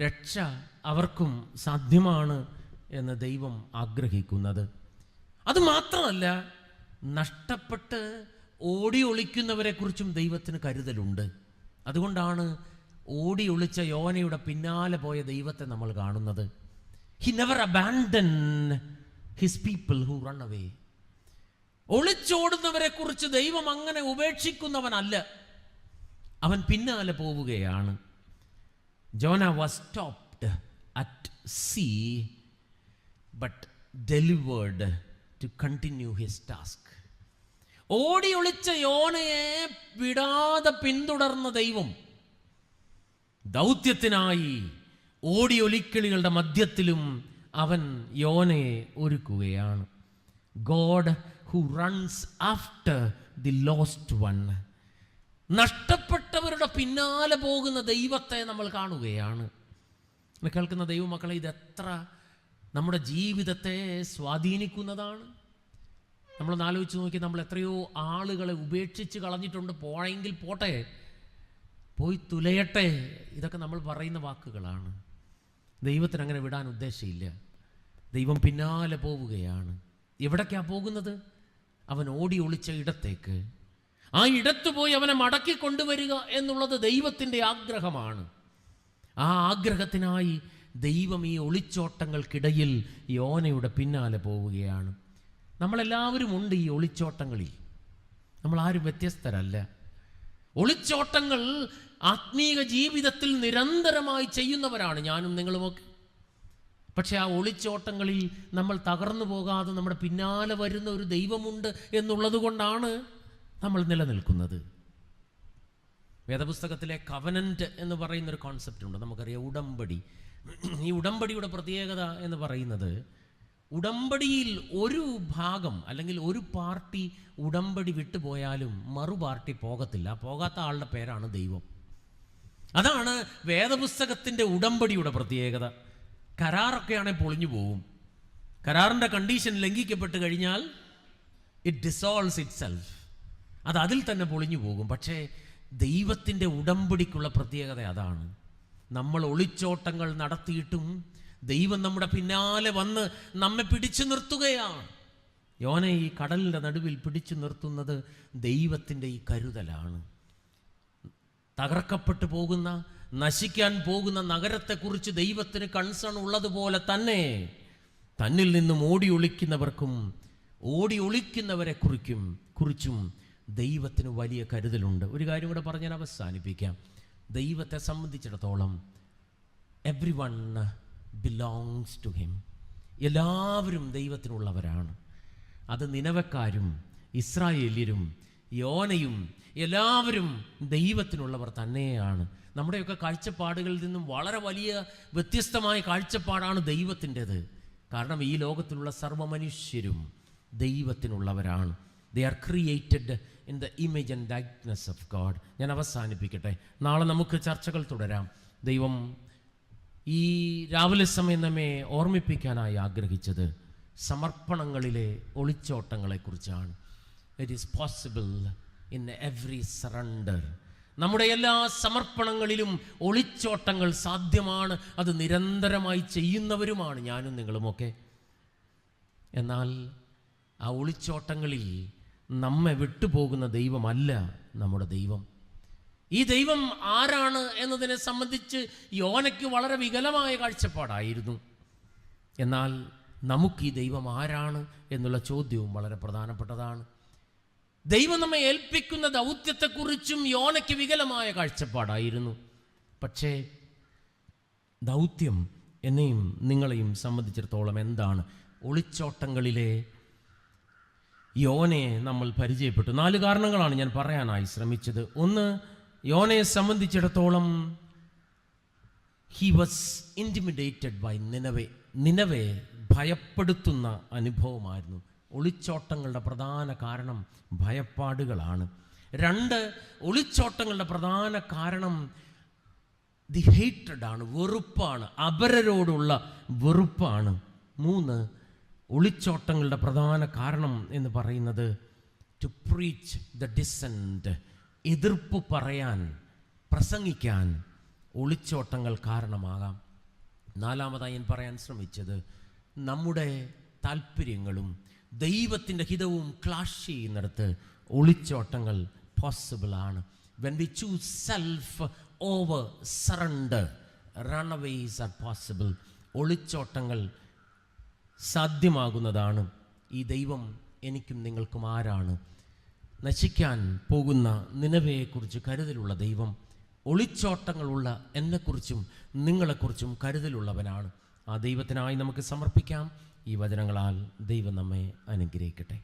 രക്ഷ അവർക്കും സാധ്യമാണ് എന്ന് ദൈവം ആഗ്രഹിക്കുന്നത്. അതുമാത്രമല്ല, നഷ്ടപ്പെട്ട് ഓടി ഒളിക്കുന്നവരെ കുറിച്ചും ദൈവത്തിന് കരുതലുണ്ട്. അതുകൊണ്ടാണ് ഓടി ഒളിച്ച യോനയുടെ പിന്നാലെ പോയ ദൈവത്തെ നമ്മൾ കാണുന്നത്. He never abandoned his people who run away. ഒളിച്ചോടുന്നവരെ കുറിച്ച് ദൈവം അങ്ങനെ ഉപേക്ഷിക്കുന്നവനല്ല, അവൻ പിന്നാലെ പോവുകയാണ്. Jonah was stopped at sea but delivered to continue his task. ഓടി ഒളിച്ച യോനയെ വിടാതെ പിന്തുടർന്ന ദൈവം ദൗത്യത്തിനായി ഓടി ഒലിക്കിളികളുടെ മധ്യത്തിലും അവൻ യോനയെ ഒരുക്കുകയാണ്. God who runs after the lost one. നഷ്ടപ്പെട്ടവരുടെ പിന്നാലെ പോകുന്ന ദൈവത്തെ നമ്മൾ കാണുകയാണ്. കേൾക്കുന്ന ദൈവമക്കളെ, ഇതെത്ര നമ്മുടെ ജീവിതത്തെ സ്വാധീനിക്കുന്നതാണ്. നമ്മളൊന്ന് ആലോചിച്ച് നോക്കി, നമ്മൾ എത്രയോ ആളുകളെ ഉപേക്ഷിച്ച് കളഞ്ഞിട്ടുണ്ട്. പോയെങ്കിൽ പോട്ടെ, പോയി തുലയട്ടെ, ഇതൊക്കെ നമ്മൾ പറയുന്ന വാക്കുകളാണ്. ദൈവത്തിന് അങ്ങനെ വിടാൻ ഉദ്ദേശമില്ല. ദൈവം പിന്നാലെ പോവുകയാണ്. എവിടേക്കാണ് പോകുന്നത്? അവൻ ഓടി ഒളിച്ച ഇടത്തേക്ക്. ആ ഇടത്ത് പോയി അവനെ മടക്കി കൊണ്ടുവരിക എന്നുള്ളത് ദൈവത്തിൻ്റെ ആഗ്രഹമാണ്. ആ ആഗ്രഹത്തിനായി ദൈവം ഈ ഒളിച്ചോട്ടങ്ങൾക്കിടയിൽ യോനയുടെ പിന്നാലെ പോവുകയാണ്. നമ്മളെല്ലാവരും ഉണ്ട് ഈ ഒളിച്ചോട്ടങ്ങളിൽ. നമ്മളാരും വ്യത്യസ്തരല്ല. ഒളിച്ചോട്ടങ്ങൾ ആത്മീക ജീവിതത്തിൽ നിരന്തരമായി ചെയ്യുന്നവരാണ് ഞാനും നിങ്ങളുമൊക്കെ. പക്ഷെ ആ ഒളിച്ചോട്ടങ്ങളിൽ നമ്മൾ തകർന്നു പോകാതെ നമ്മുടെ പിന്നാലെ വരുന്ന ഒരു ദൈവമുണ്ട് എന്നുള്ളത് കൊണ്ടാണ് നമ്മൾ നിലനിൽക്കുന്നത്. വേദപുസ്തകത്തിലെ കവനന്റ് എന്ന് പറയുന്നൊരു കോൺസെപ്റ്റ് ഉണ്ട്. നമുക്കറിയാം, ഉടമ്പടി. ഈ ഉടമ്പടിയുടെ പ്രത്യേകത എന്ന് പറയുന്നത്, ഉടമ്പടിയിൽ ഒരു ഭാഗം അല്ലെങ്കിൽ ഒരു പാർട്ടി ഉടമ്പടി വിട്ടുപോയാലും മറു പാർട്ടി പോകത്തില്ല. പോകാത്ത ആളുടെ പേരാണ് ദൈവം. അതാണ് വേദപുസ്തകത്തിൻ്റെ ഉടമ്പടിയുടെ പ്രത്യേകത. കരാറൊക്കെയാണെങ്കിൽ പൊളിഞ്ഞു പോകും. കരാറിൻ്റെ കണ്ടീഷൻ ലംഘിക്കപ്പെട്ട് കഴിഞ്ഞാൽ ഇറ്റ് ഡിസോൾവ്സ് ഇറ്റ് സെൽഫ്. അത് അതിൽ തന്നെ പൊളിഞ്ഞു പോകും. പക്ഷേ ദൈവത്തിൻ്റെ ഉടമ്പടിക്കുള്ള പ്രത്യേകത അതാണ്. നമ്മൾ ഒളിച്ചോട്ടങ്ങൾ നടത്തിയിട്ടും ദൈവം നമ്മുടെ പിന്നാലെ വന്ന് നമ്മെ പിടിച്ചു നിർത്തുകയാണ്. യോനെ ഈ കടലിൻ്റെ നടുവിൽ പിടിച്ചു നിർത്തുന്നത് ദൈവത്തിൻ്റെ ഈ കരുതലാണ്. തകർക്കപ്പെട്ടു പോകുന്ന, നശിക്കാൻ പോകുന്ന നഗരത്തെക്കുറിച്ച് ദൈവത്തിന് കൺസേൺ ഉള്ളതുപോലെ തന്നെ തന്നിൽ നിന്നും ഓടി ഒളിക്കുന്നവർക്കും ഓടി ഒളിക്കുന്നവരെ കുറിച്ചും ദൈവത്തിന് വലിയ കരുതലുണ്ട്. ഒരു കാര്യം കൂടെ പറഞ്ഞ് ഞാൻ അവസാനിപ്പിക്കാം. ദൈവത്തെ സംബന്ധിച്ചിടത്തോളം every one belongs to him. എല്ലാവരും ദൈവത്തിനുള്ളവരാണ്. അത് നിനവക്കാരും ഇസ്രായേല്യരും യോനയും എല്ലാവരും ദൈവത്തിനുള്ളവർ തന്നെയാണ്. നമ്മുടെയൊക്കെ കാഴ്ചപ്പാടുകളിൽ നിന്നും വളരെ വലിയ വ്യത്യസ്തമായ കാഴ്ചപ്പാടാണ് ദൈവത്തിൻ്റെത്. കാരണം ഈ ലോകത്തിലുള്ള സർവ്വമനുഷ്യരും ദൈവത്തിനുള്ളവരാണ്. They are created in the image and likeness of God. ഞാൻ അവസാനിപ്പിക്കട്ടെ. നാളെ നമുക്ക് ചർച്ചകൾ തുടരാം. ദൈവം ഈ രാവിലെ സമയം നമ്മെ ഓർമ്മിപ്പിക്കാനായി ആഗ്രഹിച്ചത് സമർപ്പണങ്ങളിലെ ഒളിച്ചോട്ടങ്ങളെക്കുറിച്ചാണ്. It is possible in every surrender. നമ്മുടെ എല്ലാ സമർപ്പണങ്ങളിലും ഒളിച്ചോട്ടങ്ങൾ സാധ്യമാണ്. അത് നിരന്തരമായി ചെയ്യുന്നവരുമാണ് ഞാനും നിങ്ങളുമൊക്കെ. എന്നാൽ ആ ഒളിച്ചോട്ടങ്ങളിൽ നമ്മെ വിട്ടുപോകുന്ന ദൈവമല്ല നമ്മുടെ ദൈവം. ഈ ദൈവം ആരാണ് എന്നതിനെ സംബന്ധിച്ച് യോനയ്ക്ക് വളരെ വികലമായ കാഴ്ചപ്പാടായിരുന്നു. എന്നാൽ നമുക്ക് ഈ ദൈവം ആരാണ് എന്നുള്ള ചോദ്യവും വളരെ പ്രധാനപ്പെട്ടതാണ്. ദൈവം നമ്മെ ഏൽപ്പിക്കുന്ന ദൗത്യത്തെക്കുറിച്ചും യോനയ്ക്ക് വികലമായ കാഴ്ചപ്പാടായിരുന്നു. പക്ഷേ ദൗത്യം എന്നെയും നിങ്ങളെയും സംബന്ധിച്ചിടത്തോളം എന്താണ്? ഒളിച്ചോട്ടങ്ങളിലെ യോനയെ നമ്മൾ പരിചയപ്പെട്ടു. 4 കാരണങ്ങളാണ് ഞാൻ പറയാനായി ശ്രമിച്ചത്. ഒന്ന്, യോനയെ സംബന്ധിച്ചിടത്തോളം ഹി വാസ് ഇൻറ്റിമിഡേറ്റഡ് ബൈ നിനവെ ഭയപ്പെടുത്തുന്ന അനുഭവമായിരുന്നു. ഒളിച്ചോട്ടങ്ങളുടെ പ്രധാന കാരണം ഭയപ്പാടുകളാണ്. 2, ഒളിച്ചോട്ടങ്ങളുടെ പ്രധാന കാരണം ദി ഹേറ്റഡ് ആണ്, വെറുപ്പാണ്, അപരരോടുള്ള വെറുപ്പാണ്. 3, ഒളിച്ചോട്ടങ്ങളുടെ പ്രധാന കാരണം എന്ന് പറയുന്നത് ടു പ്രീച്ച് ദ ഡിസെൻറ്റ്, എതിർപ്പ് പറയാൻ, പ്രസംഗിക്കാൻ ഒളിച്ചോട്ടങ്ങൾ കാരണമാകാം. 4-മതായി ഞാൻ പറയാൻ ശ്രമിച്ചത് നമ്മുടെ താല്പര്യങ്ങളും ദൈവത്തിൻ്റെ ഹിതവും ക്ലാഷ് ചെയ്യുന്നിടത്ത് ഒളിച്ചോട്ടങ്ങൾ പോസിബിളാണ്. When we choose self over surrender, runaways are possible. ഒളിച്ചോട്ടങ്ങൾ സാധ്യമാകുന്നതാണ്. ഈ ദൈവം എനിക്കും നിങ്ങൾക്കും ആരാണ്? നശിക്കാൻ പോകുന്ന നിനവയെക്കുറിച്ച് കരുതലുള്ള ദൈവം ഒളിച്ചോട്ടങ്ങളുള്ള എന്നെക്കുറിച്ചും നിങ്ങളെക്കുറിച്ചും കരുതലുള്ളവനാണ്. ആ ദൈവത്തിനായി നമുക്ക് സമർപ്പിക്കാം. ഈ വചനങ്ങളാൽ ദൈവം നമ്മെ അനുഗ്രഹിക്കട്ടെ.